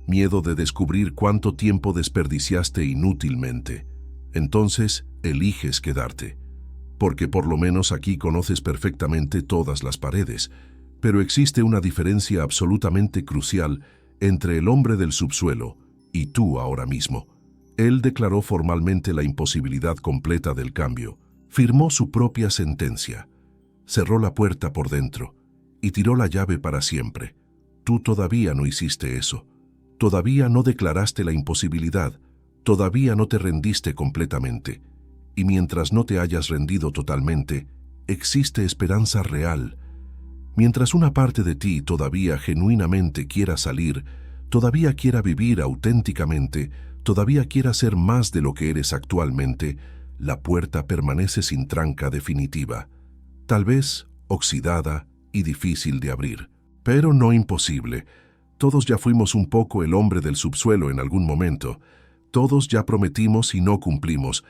miedo de descubrir cuánto tiempo desperdiciaste inútilmente. Entonces, eliges quedarte, porque por lo menos aquí conoces perfectamente todas las paredes, pero existe una diferencia absolutamente crucial entre el hombre del subsuelo y tú ahora mismo. Él declaró formalmente la imposibilidad completa del cambio, firmó su propia sentencia, cerró la puerta por dentro y tiró la llave para siempre. Tú todavía no hiciste eso, todavía no declaraste la imposibilidad, todavía no te rendiste completamente, y mientras no te hayas rendido totalmente, existe esperanza real. Mientras una parte de ti todavía genuinamente quiera salir, todavía quiera vivir auténticamente, todavía quiera ser más de lo que eres actualmente, la puerta permanece sin tranca definitiva, tal vez oxidada y difícil de abrir, pero no imposible. Todos ya fuimos un poco el hombre del subsuelo en algún momento, todos ya prometimos y no cumplimos,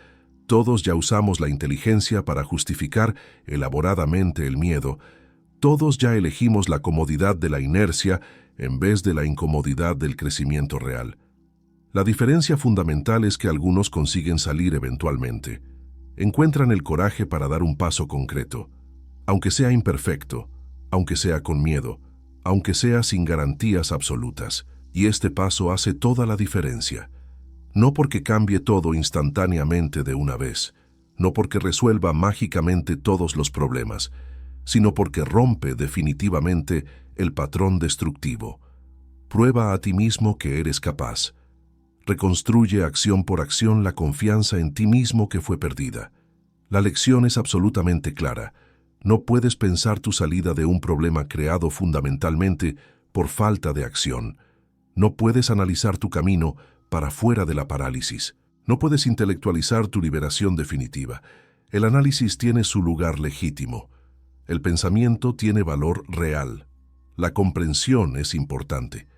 todos ya usamos la inteligencia para justificar elaboradamente el miedo, todos ya elegimos la comodidad de la inercia en vez de la incomodidad del crecimiento real. La diferencia fundamental es que algunos consiguen salir eventualmente. Encuentran el coraje para dar un paso concreto, aunque sea imperfecto, aunque sea con miedo, aunque sea sin garantías absolutas. Y este paso hace toda la diferencia. No porque cambie todo instantáneamente de una vez, no porque resuelva mágicamente todos los problemas, sino porque rompe definitivamente el patrón destructivo. Prueba a ti mismo que eres capaz. Reconstruye acción por acción la confianza en ti mismo que fue perdida. La lección es absolutamente clara. No puedes pensar tu salida de un problema creado fundamentalmente por falta de acción. No puedes analizar tu camino para fuera de la parálisis. No puedes intelectualizar tu liberación definitiva. El análisis tiene su lugar legítimo. El pensamiento tiene valor real. La comprensión es importante.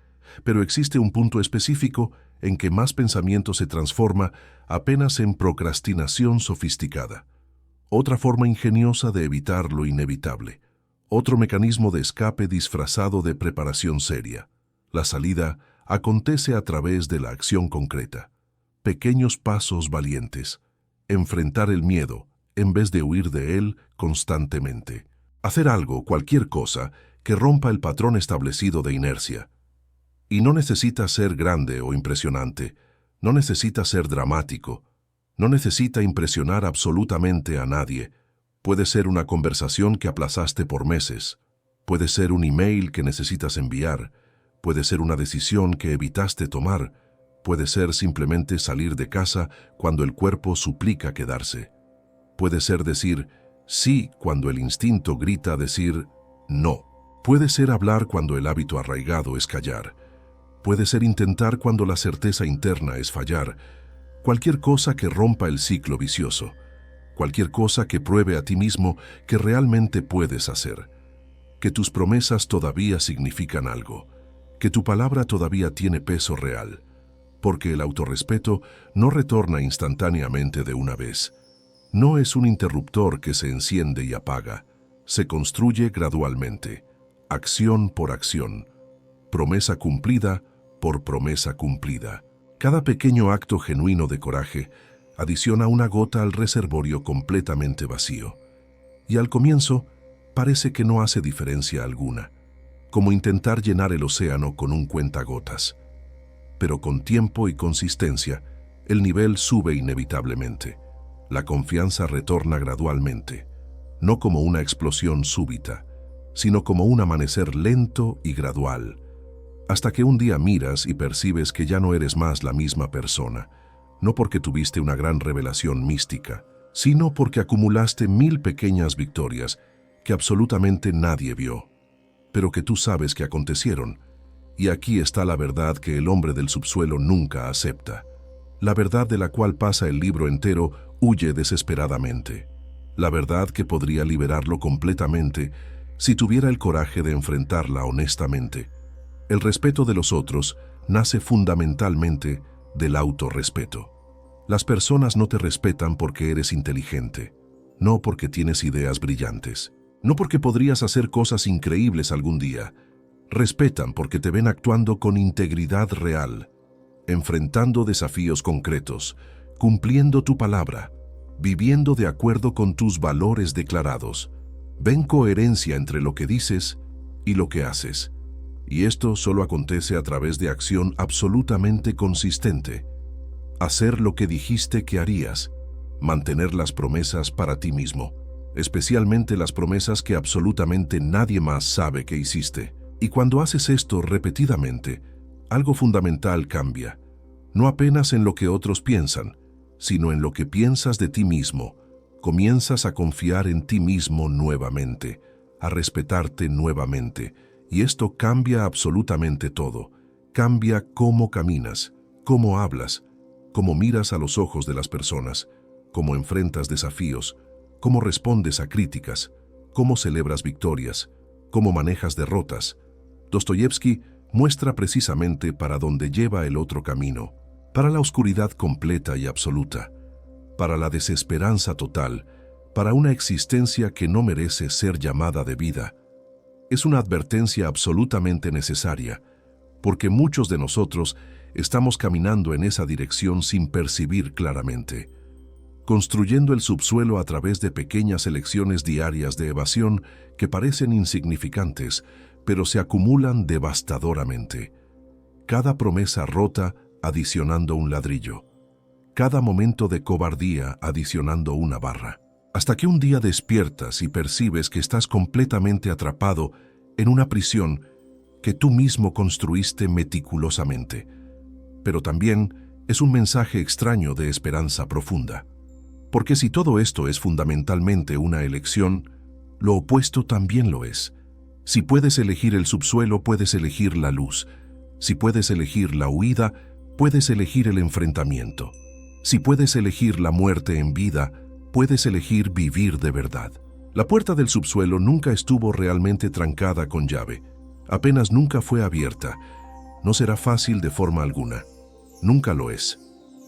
Pero existe un punto específico en que más pensamiento se transforma apenas en procrastinación sofisticada. Otra forma ingeniosa de evitar lo inevitable. Otro mecanismo de escape disfrazado de preparación seria. La salida acontece a través de la acción concreta. Pequeños pasos valientes. Enfrentar el miedo en vez de huir de él constantemente. Hacer algo, cualquier cosa, que rompa el patrón establecido de inercia. Y no necesita ser grande o impresionante, no necesita ser dramático, no necesita impresionar absolutamente a nadie. Puede ser una conversación que aplazaste por meses, puede ser un email que necesitas enviar, puede ser una decisión que evitaste tomar, puede ser simplemente salir de casa cuando el cuerpo suplica quedarse. Puede ser decir sí cuando el instinto grita decir no. Puede ser hablar cuando el hábito arraigado es callar. Puede ser intentar cuando la certeza interna es fallar. Cualquier cosa que rompa el ciclo vicioso. Cualquier cosa que pruebe a ti mismo que realmente puedes hacer. Que tus promesas todavía significan algo. Que tu palabra todavía tiene peso real. Porque el autorrespeto no retorna instantáneamente de una vez. No es un interruptor que se enciende y apaga. Se construye gradualmente. Acción por acción. Promesa cumplida por promesa cumplida. Cada pequeño acto genuino de coraje adiciona una gota al reservorio completamente vacío. Y al comienzo parece que no hace diferencia alguna, como intentar llenar el océano con un cuentagotas. Pero con tiempo y consistencia, el nivel sube inevitablemente. La confianza retorna gradualmente, no como una explosión súbita, sino como un amanecer lento y gradual, hasta que un día miras y percibes que ya no eres más la misma persona, no porque tuviste una gran revelación mística, sino porque acumulaste 1000 pequeñas victorias que absolutamente nadie vio, pero que tú sabes que acontecieron. Y aquí está la verdad que el hombre del subsuelo nunca acepta. La verdad de la cual pasa el libro entero, huye desesperadamente. La verdad que podría liberarlo completamente si tuviera el coraje de enfrentarla honestamente. El respeto de los otros nace fundamentalmente del autorrespeto. Las personas no te respetan porque eres inteligente, no porque tienes ideas brillantes, no porque podrías hacer cosas increíbles algún día. Respetan porque te ven actuando con integridad real, enfrentando desafíos concretos, cumpliendo tu palabra, viviendo de acuerdo con tus valores declarados. Ven coherencia entre lo que dices y lo que haces. Y esto solo acontece a través de acción absolutamente consistente. Hacer lo que dijiste que harías, mantener las promesas para ti mismo, especialmente las promesas que absolutamente nadie más sabe que hiciste. Y cuando haces esto repetidamente, algo fundamental cambia, no apenas en lo que otros piensan, sino en lo que piensas de ti mismo. Comienzas a confiar en ti mismo nuevamente, a respetarte nuevamente, y esto cambia absolutamente todo. Cambia cómo caminas, cómo hablas, cómo miras a los ojos de las personas, cómo enfrentas desafíos, cómo respondes a críticas, cómo celebras victorias, cómo manejas derrotas. Dostoyevski muestra precisamente para dónde lleva el otro camino, para la oscuridad completa y absoluta, para la desesperanza total, para una existencia que no merece ser llamada de vida. Es una advertencia absolutamente necesaria, porque muchos de nosotros estamos caminando en esa dirección sin percibir claramente, construyendo el subsuelo a través de pequeñas elecciones diarias de evasión que parecen insignificantes, pero se acumulan devastadoramente. Cada promesa rota adicionando un ladrillo, cada momento de cobardía adicionando una barra, hasta que un día despiertas y percibes que estás completamente atrapado en una prisión que tú mismo construiste meticulosamente. Pero también es un mensaje extraño de esperanza profunda. Porque si todo esto es fundamentalmente una elección, lo opuesto también lo es. Si puedes elegir el subsuelo, puedes elegir la luz. Si puedes elegir la huida, puedes elegir el enfrentamiento. Si puedes elegir la muerte en vida, puedes elegir vivir de verdad. La puerta del subsuelo nunca estuvo realmente trancada con llave. Apenas nunca fue abierta. No será fácil de forma alguna. Nunca lo es.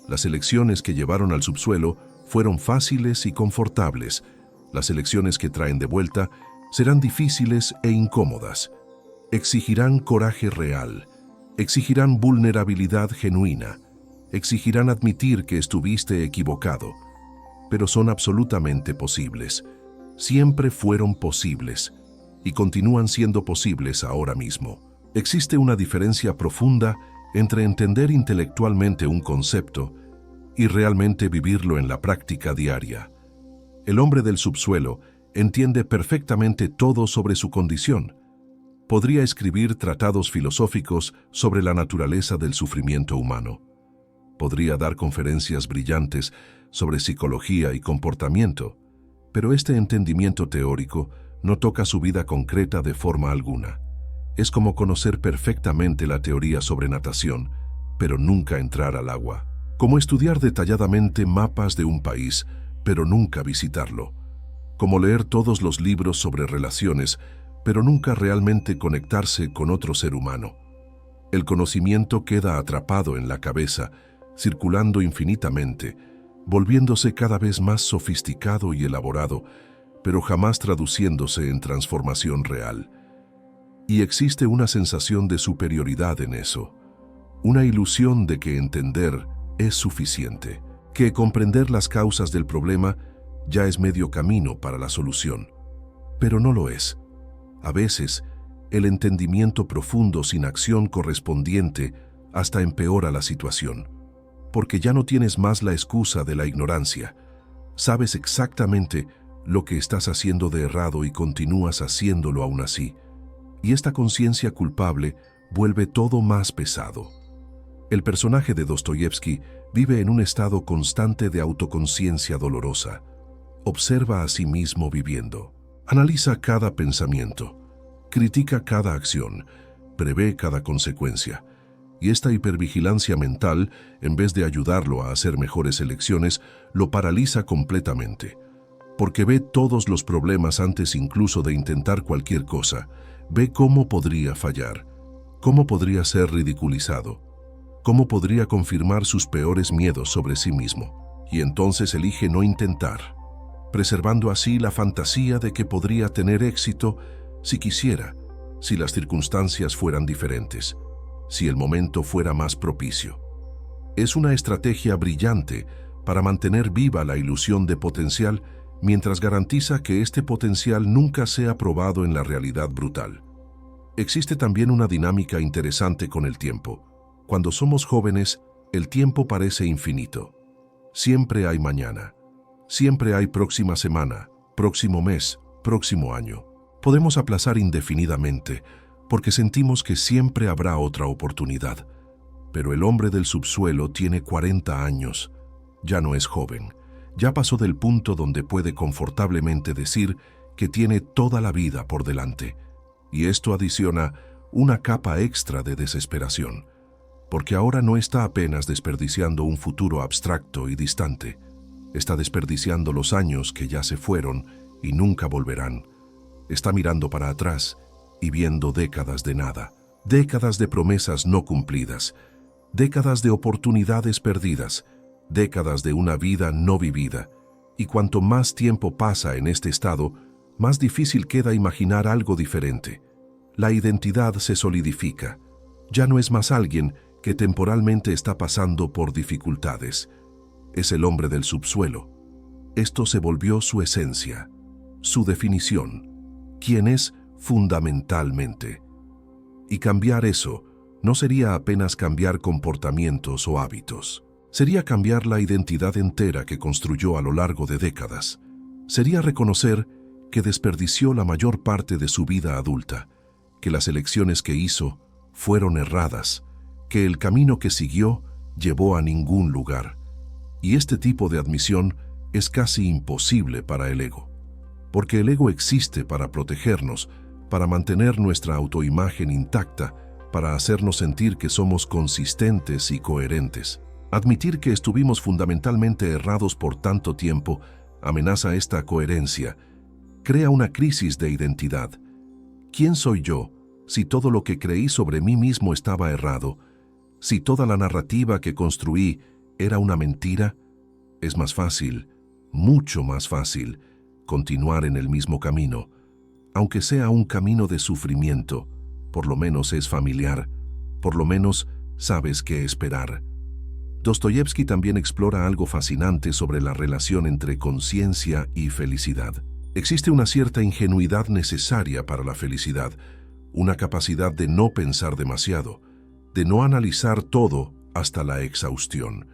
Las elecciones que llevaron al subsuelo fueron fáciles y confortables. Las elecciones que traen de vuelta serán difíciles e incómodas. Exigirán coraje real. Exigirán vulnerabilidad genuina. Exigirán admitir que estuviste equivocado. Pero son absolutamente posibles. Siempre fueron posibles. Y continúan siendo posibles ahora mismo. Existe una diferencia profunda entre entender intelectualmente un concepto y realmente vivirlo en la práctica diaria. El hombre del subsuelo entiende perfectamente todo sobre su condición. Podría escribir tratados filosóficos sobre la naturaleza del sufrimiento humano. Podría dar conferencias brillantes sobre psicología y comportamiento, pero este entendimiento teórico no toca su vida concreta de forma alguna. Es como conocer perfectamente la teoría sobre natación, pero nunca entrar al agua. Como estudiar detalladamente mapas de un país, pero nunca visitarlo. Como leer todos los libros sobre relaciones, pero nunca realmente conectarse con otro ser humano. El conocimiento queda atrapado en la cabeza, circulando infinitamente, volviéndose cada vez más sofisticado y elaborado, pero jamás traduciéndose en transformación real. Y existe una sensación de superioridad en eso, una ilusión de que entender es suficiente, que comprender las causas del problema ya es medio camino para la solución. Pero no lo es. A veces, el entendimiento profundo sin acción correspondiente hasta empeora la situación, porque ya no tienes más la excusa de la ignorancia. Sabes exactamente lo que estás haciendo de errado y continúas haciéndolo aún así. Y esta conciencia culpable vuelve todo más pesado. El personaje de Dostoyevski vive en un estado constante de autoconciencia dolorosa. observa a sí mismo viviendo. Analiza cada pensamiento, critica cada acción, prevé cada consecuencia. Y esta hipervigilancia mental, en vez de ayudarlo a hacer mejores elecciones, lo paraliza completamente. Porque ve todos los problemas antes incluso de intentar cualquier cosa. Ve cómo podría fallar, cómo podría ser ridiculizado, cómo podría confirmar sus peores miedos sobre sí mismo. Y entonces elige no intentar, preservando así la fantasía de que podría tener éxito si quisiera, si las circunstancias fueran diferentes, si el momento fuera más propicio. Es una estrategia brillante para mantener viva la ilusión de potencial mientras garantiza que este potencial nunca sea probado en la realidad brutal. Existe también una dinámica interesante con el tiempo. Cuando somos jóvenes, el tiempo parece infinito. Siempre hay mañana. Siempre hay próxima semana, próximo mes, próximo año. Podemos aplazar indefinidamente porque sentimos que siempre habrá otra oportunidad. Pero el hombre del subsuelo tiene 40 años. Ya no es joven. Ya pasó del punto donde puede confortablemente decir que tiene toda la vida por delante. Y esto adiciona una capa extra de desesperación, porque ahora no está apenas desperdiciando un futuro abstracto y distante. Está desperdiciando los años que ya se fueron y nunca volverán. Está mirando para atrás y viendo décadas de nada, décadas de promesas no cumplidas, décadas de oportunidades perdidas, décadas de una vida no vivida. Y cuanto más tiempo pasa en este estado, más difícil queda imaginar algo diferente. La identidad se solidifica. Ya no es más alguien que temporalmente está pasando por dificultades. Es el hombre del subsuelo. Esto se volvió su esencia, su definición, quién es fundamentalmente. Y cambiar eso no sería apenas cambiar comportamientos o hábitos. Sería cambiar la identidad entera que construyó a lo largo de décadas. Sería reconocer que desperdició la mayor parte de su vida adulta, que las elecciones que hizo fueron erradas, que el camino que siguió llevó a ningún lugar. Y este tipo de admisión es casi imposible para el ego, porque el ego existe para protegernos, para mantener nuestra autoimagen intacta, para hacernos sentir que somos consistentes y coherentes. Admitir que estuvimos fundamentalmente errados por tanto tiempo amenaza esta coherencia, crea una crisis de identidad. ¿Quién soy yo si todo lo que creí sobre mí mismo estaba errado? Si toda la narrativa que construí era una mentira. Es más fácil, mucho más fácil, continuar en el mismo camino. Aunque sea un camino de sufrimiento, por lo menos es familiar, por lo menos sabes qué esperar. Dostoyevski también explora algo fascinante sobre la relación entre conciencia y felicidad. Existe una cierta ingenuidad necesaria para la felicidad, una capacidad de no pensar demasiado, de no analizar todo hasta la exhaustión,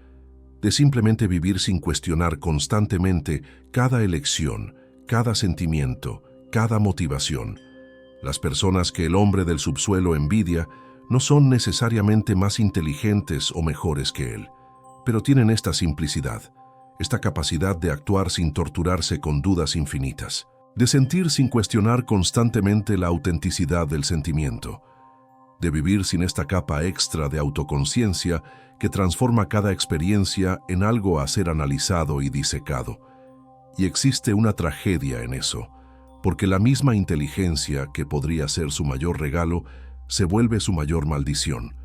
de simplemente vivir sin cuestionar constantemente cada elección, cada sentimiento, cada motivación. Las personas que el hombre del subsuelo envidia no son necesariamente más inteligentes o mejores que él, pero tienen esta simplicidad, esta capacidad de actuar sin torturarse con dudas infinitas, de sentir sin cuestionar constantemente la autenticidad del sentimiento, de vivir sin esta capa extra de autoconciencia que transforma cada experiencia en algo a ser analizado y disecado. Y existe una tragedia en eso, porque la misma inteligencia que podría ser su mayor regalo se vuelve su mayor maldición.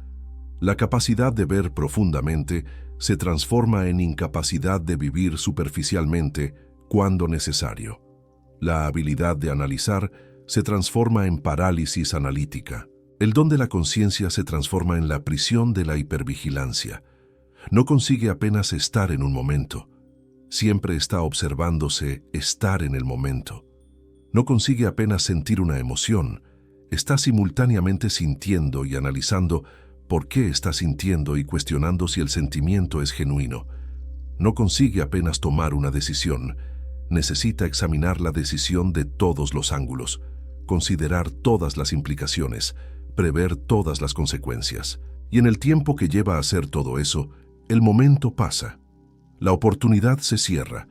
La capacidad de ver profundamente se transforma en incapacidad de vivir superficialmente cuando necesario. La habilidad de analizar se transforma en parálisis analítica. El don de la conciencia se transforma en la prisión de la hipervigilancia. No consigue apenas estar en un momento. Siempre está observándose estar en el momento. No consigue apenas sentir una emoción. Está simultáneamente sintiendo y analizando por qué está sintiendo y cuestionando si el sentimiento es genuino. No consigue apenas tomar una decisión. Necesita examinar la decisión de todos los ángulos, considerar todas las implicaciones, prever todas las consecuencias. Y en el tiempo que lleva a hacer todo eso, el momento pasa. La oportunidad se cierra.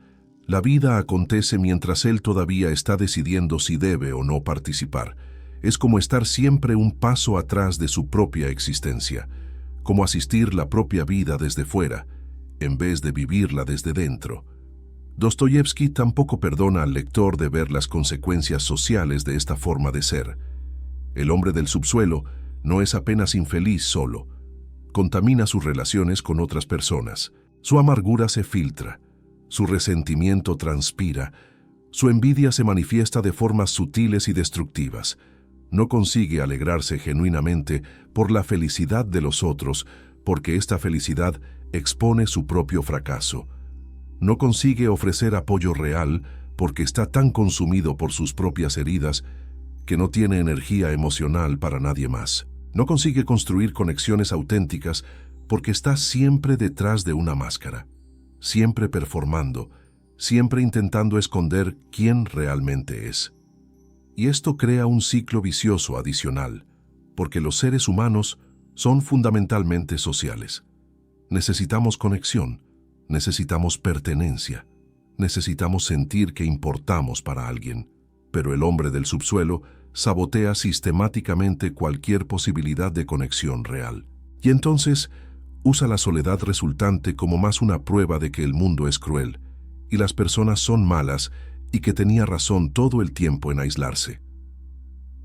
La vida acontece mientras él todavía está decidiendo si debe o no participar. Es como estar siempre un paso atrás de su propia existencia, como asistir la propia vida desde fuera, en vez de vivirla desde dentro. Dostoyevski tampoco perdona al lector de ver las consecuencias sociales de esta forma de ser. El hombre del subsuelo no es apenas infeliz solo. Contamina sus relaciones con otras personas. Su amargura se filtra. Su resentimiento transpira. Su envidia se manifiesta de formas sutiles y destructivas. No consigue alegrarse genuinamente por la felicidad de los otros, porque esta felicidad expone su propio fracaso. No consigue ofrecer apoyo real porque está tan consumido por sus propias heridas que no tiene energía emocional para nadie más. No consigue construir conexiones auténticas porque está siempre detrás de una máscara, siempre performando, siempre intentando esconder quién realmente es. Y esto crea un ciclo vicioso adicional, porque los seres humanos son fundamentalmente sociales. Necesitamos conexión, necesitamos pertenencia, necesitamos sentir que importamos para alguien, pero el hombre del subsuelo sabotea sistemáticamente cualquier posibilidad de conexión real. Y entonces usa la soledad resultante como más una prueba de que el mundo es cruel, y las personas son malas y que tenía razón todo el tiempo en aislarse.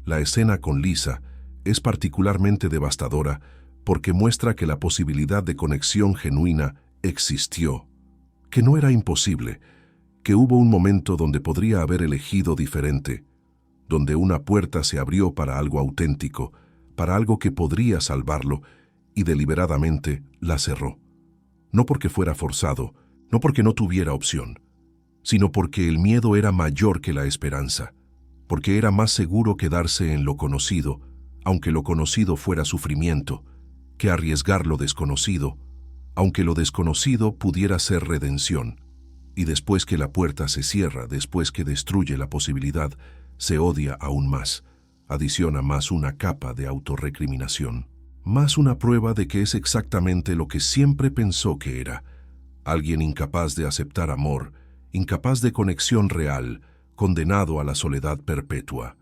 La escena con Lisa es particularmente devastadora porque muestra que la posibilidad de conexión genuina existió, que no era imposible, que hubo un momento donde podría haber elegido diferente, donde una puerta se abrió para algo auténtico, para algo que podría salvarlo, y deliberadamente la cerró. No porque fuera forzado, no porque no tuviera opción, sino porque el miedo era mayor que la esperanza, porque era más seguro quedarse en lo conocido, aunque lo conocido fuera sufrimiento, que arriesgar lo desconocido, aunque lo desconocido pudiera ser redención. Y después que la puerta se cierra, después que destruye la posibilidad, se odia aún más, adiciona más una capa de autorrecriminación, más una prueba de que es exactamente lo que siempre pensó que era, alguien incapaz de aceptar amor, incapaz de conexión real, condenado a la soledad perpetua.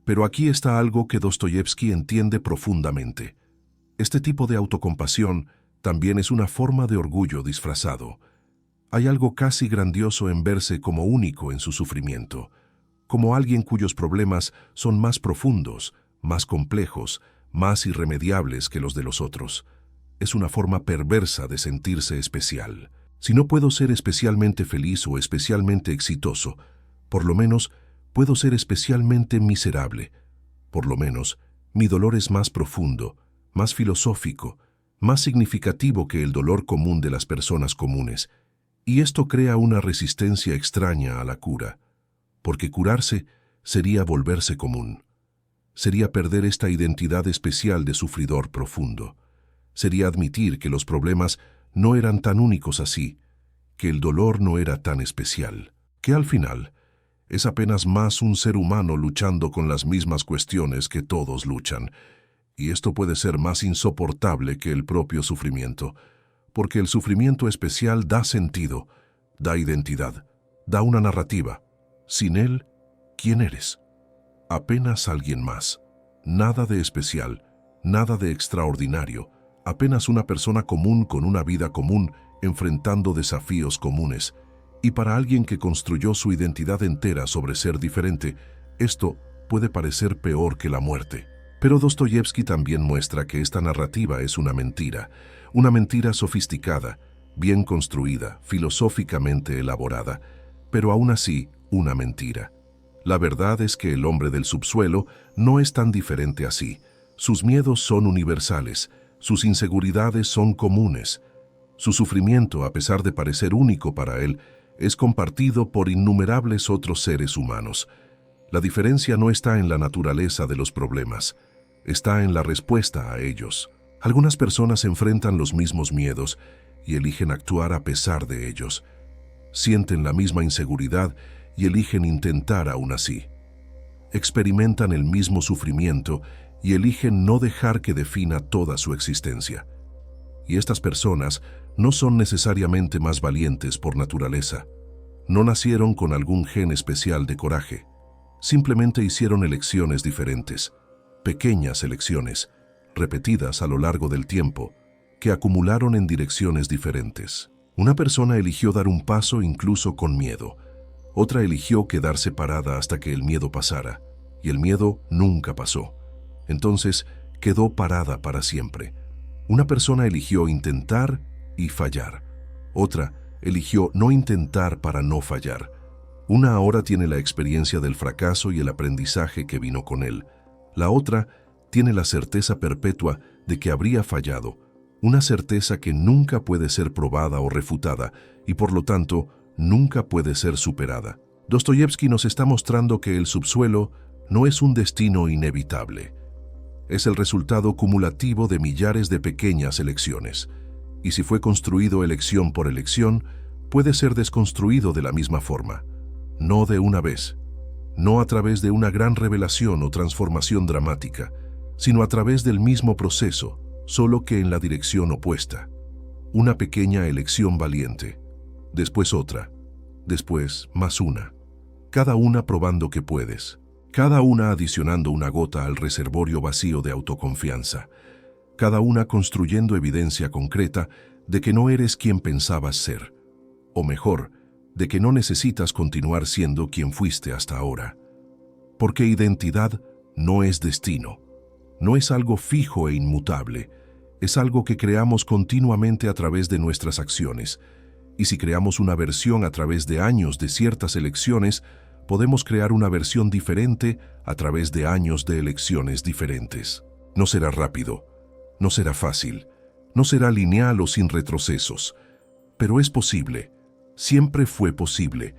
Pero aquí está algo que Dostoyevski entiende profundamente. Este tipo de autocompasión también es una forma de orgullo disfrazado. Hay algo casi grandioso en verse como único en su sufrimiento, como alguien cuyos problemas son más profundos, más complejos, más irremediables que los de los otros. Es una forma perversa de sentirse especial. Si no puedo ser especialmente feliz o especialmente exitoso, por lo menos puedo ser especialmente miserable. Por lo menos mi dolor es más profundo, más filosófico, más significativo que el dolor común de las personas comunes. Y esto crea una resistencia extraña a la cura, porque curarse sería volverse común. Sería perder esta identidad especial de sufridor profundo. Sería admitir que los problemas no eran tan únicos así, que el dolor no era tan especial, que al final es apenas más un ser humano luchando con las mismas cuestiones que todos luchan. Y esto puede ser más insoportable que el propio sufrimiento, porque el sufrimiento especial da sentido, da identidad, da una narrativa. Sin él, ¿quién eres? Apenas alguien más. Nada de especial, nada de extraordinario, apenas una persona común con una vida común enfrentando desafíos comunes. Y para alguien que construyó su identidad entera sobre ser diferente, esto puede parecer peor que la muerte. Pero Dostoyevski también muestra que esta narrativa es una mentira sofisticada, bien construida, filosóficamente elaborada, pero aún así una mentira. La verdad es que el hombre del subsuelo no es tan diferente así. Sus miedos son universales, sus inseguridades son comunes. Su sufrimiento, a pesar de parecer único para él, es compartido por innumerables otros seres humanos. La diferencia no está en la naturaleza de los problemas, está en la respuesta a ellos. Algunas personas enfrentan los mismos miedos y eligen actuar a pesar de ellos. Sienten la misma inseguridad y eligen intentar aún así. Experimentan el mismo sufrimiento y eligen no dejar que defina toda su existencia. Y estas personas no son necesariamente más valientes por naturaleza. No nacieron con algún gen especial de coraje. Simplemente hicieron elecciones diferentes, pequeñas elecciones, repetidas a lo largo del tiempo, que acumularon en direcciones diferentes. Una persona eligió dar un paso incluso con miedo. Otra eligió quedarse parada hasta que el miedo pasara, y el miedo nunca pasó. Entonces, quedó parada para siempre. Una persona eligió intentar y fallar. Otra eligió no intentar para no fallar. Una ahora tiene la experiencia del fracaso y el aprendizaje que vino con él. La otra tiene la certeza perpetua de que habría fallado, una certeza que nunca puede ser probada o refutada y por lo tanto nunca puede ser superada. Dostoyevsky nos está mostrando que el subsuelo no es un destino inevitable. Es el resultado cumulativo de millares de pequeñas elecciones. Y si fue construido elección por elección, puede ser desconstruido de la misma forma. No de una vez, no a través de una gran revelación o transformación dramática, sino a través del mismo proceso, solo que en la dirección opuesta. Una pequeña elección valiente, después otra, después más una. Cada una probando que puedes, cada una adicionando una gota al reservorio vacío de autoconfianza, cada una construyendo evidencia concreta de que no eres quien pensabas ser, o mejor, de que no necesitas continuar siendo quien fuiste hasta ahora. Porque identidad no es destino, no es algo fijo e inmutable, es algo que creamos continuamente a través de nuestras acciones, y si creamos una versión a través de años de ciertas elecciones, podemos crear una versión diferente a través de años de elecciones diferentes. No será rápido, no será fácil, no será lineal o sin retrocesos, pero es posible, siempre fue posible,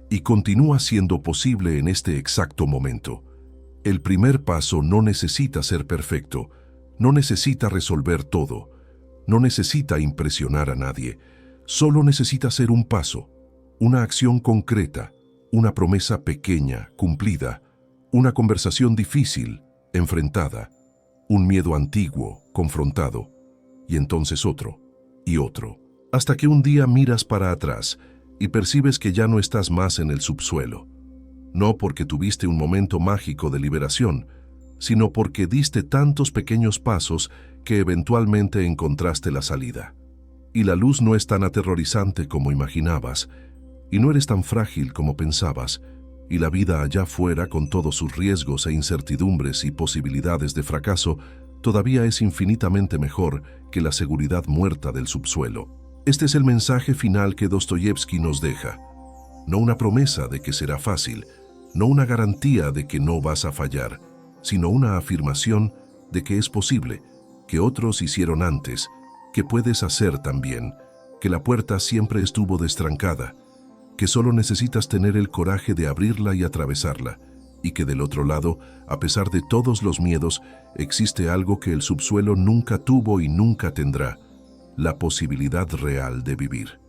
y continúa siendo posible en este exacto momento. El primer paso no necesita ser perfecto, no necesita resolver todo, no necesita impresionar a nadie, solo necesita ser un paso, una acción concreta, una promesa pequeña, cumplida, una conversación difícil, enfrentada, un miedo antiguo, confrontado, y entonces otro, y otro, hasta que un día miras para atrás y percibes que ya no estás más en el subsuelo, no porque tuviste un momento mágico de liberación, sino porque diste tantos pequeños pasos que eventualmente encontraste la salida. Y la luz no es tan aterrorizante como imaginabas, y no eres tan frágil como pensabas, y la vida allá afuera, con todos sus riesgos e incertidumbres y posibilidades de fracaso, todavía es infinitamente mejor que la seguridad muerta del subsuelo. Este es el mensaje final que Dostoyevsky nos deja. No una promesa de que será fácil, no una garantía de que no vas a fallar, sino una afirmación de que es posible, que otros hicieron antes, que puedes hacer también, que la puerta siempre estuvo destrancada, que solo necesitas tener el coraje de abrirla y atravesarla, y que del otro lado, a pesar de todos los miedos, existe algo que el subsuelo nunca tuvo y nunca tendrá, la posibilidad real de vivir.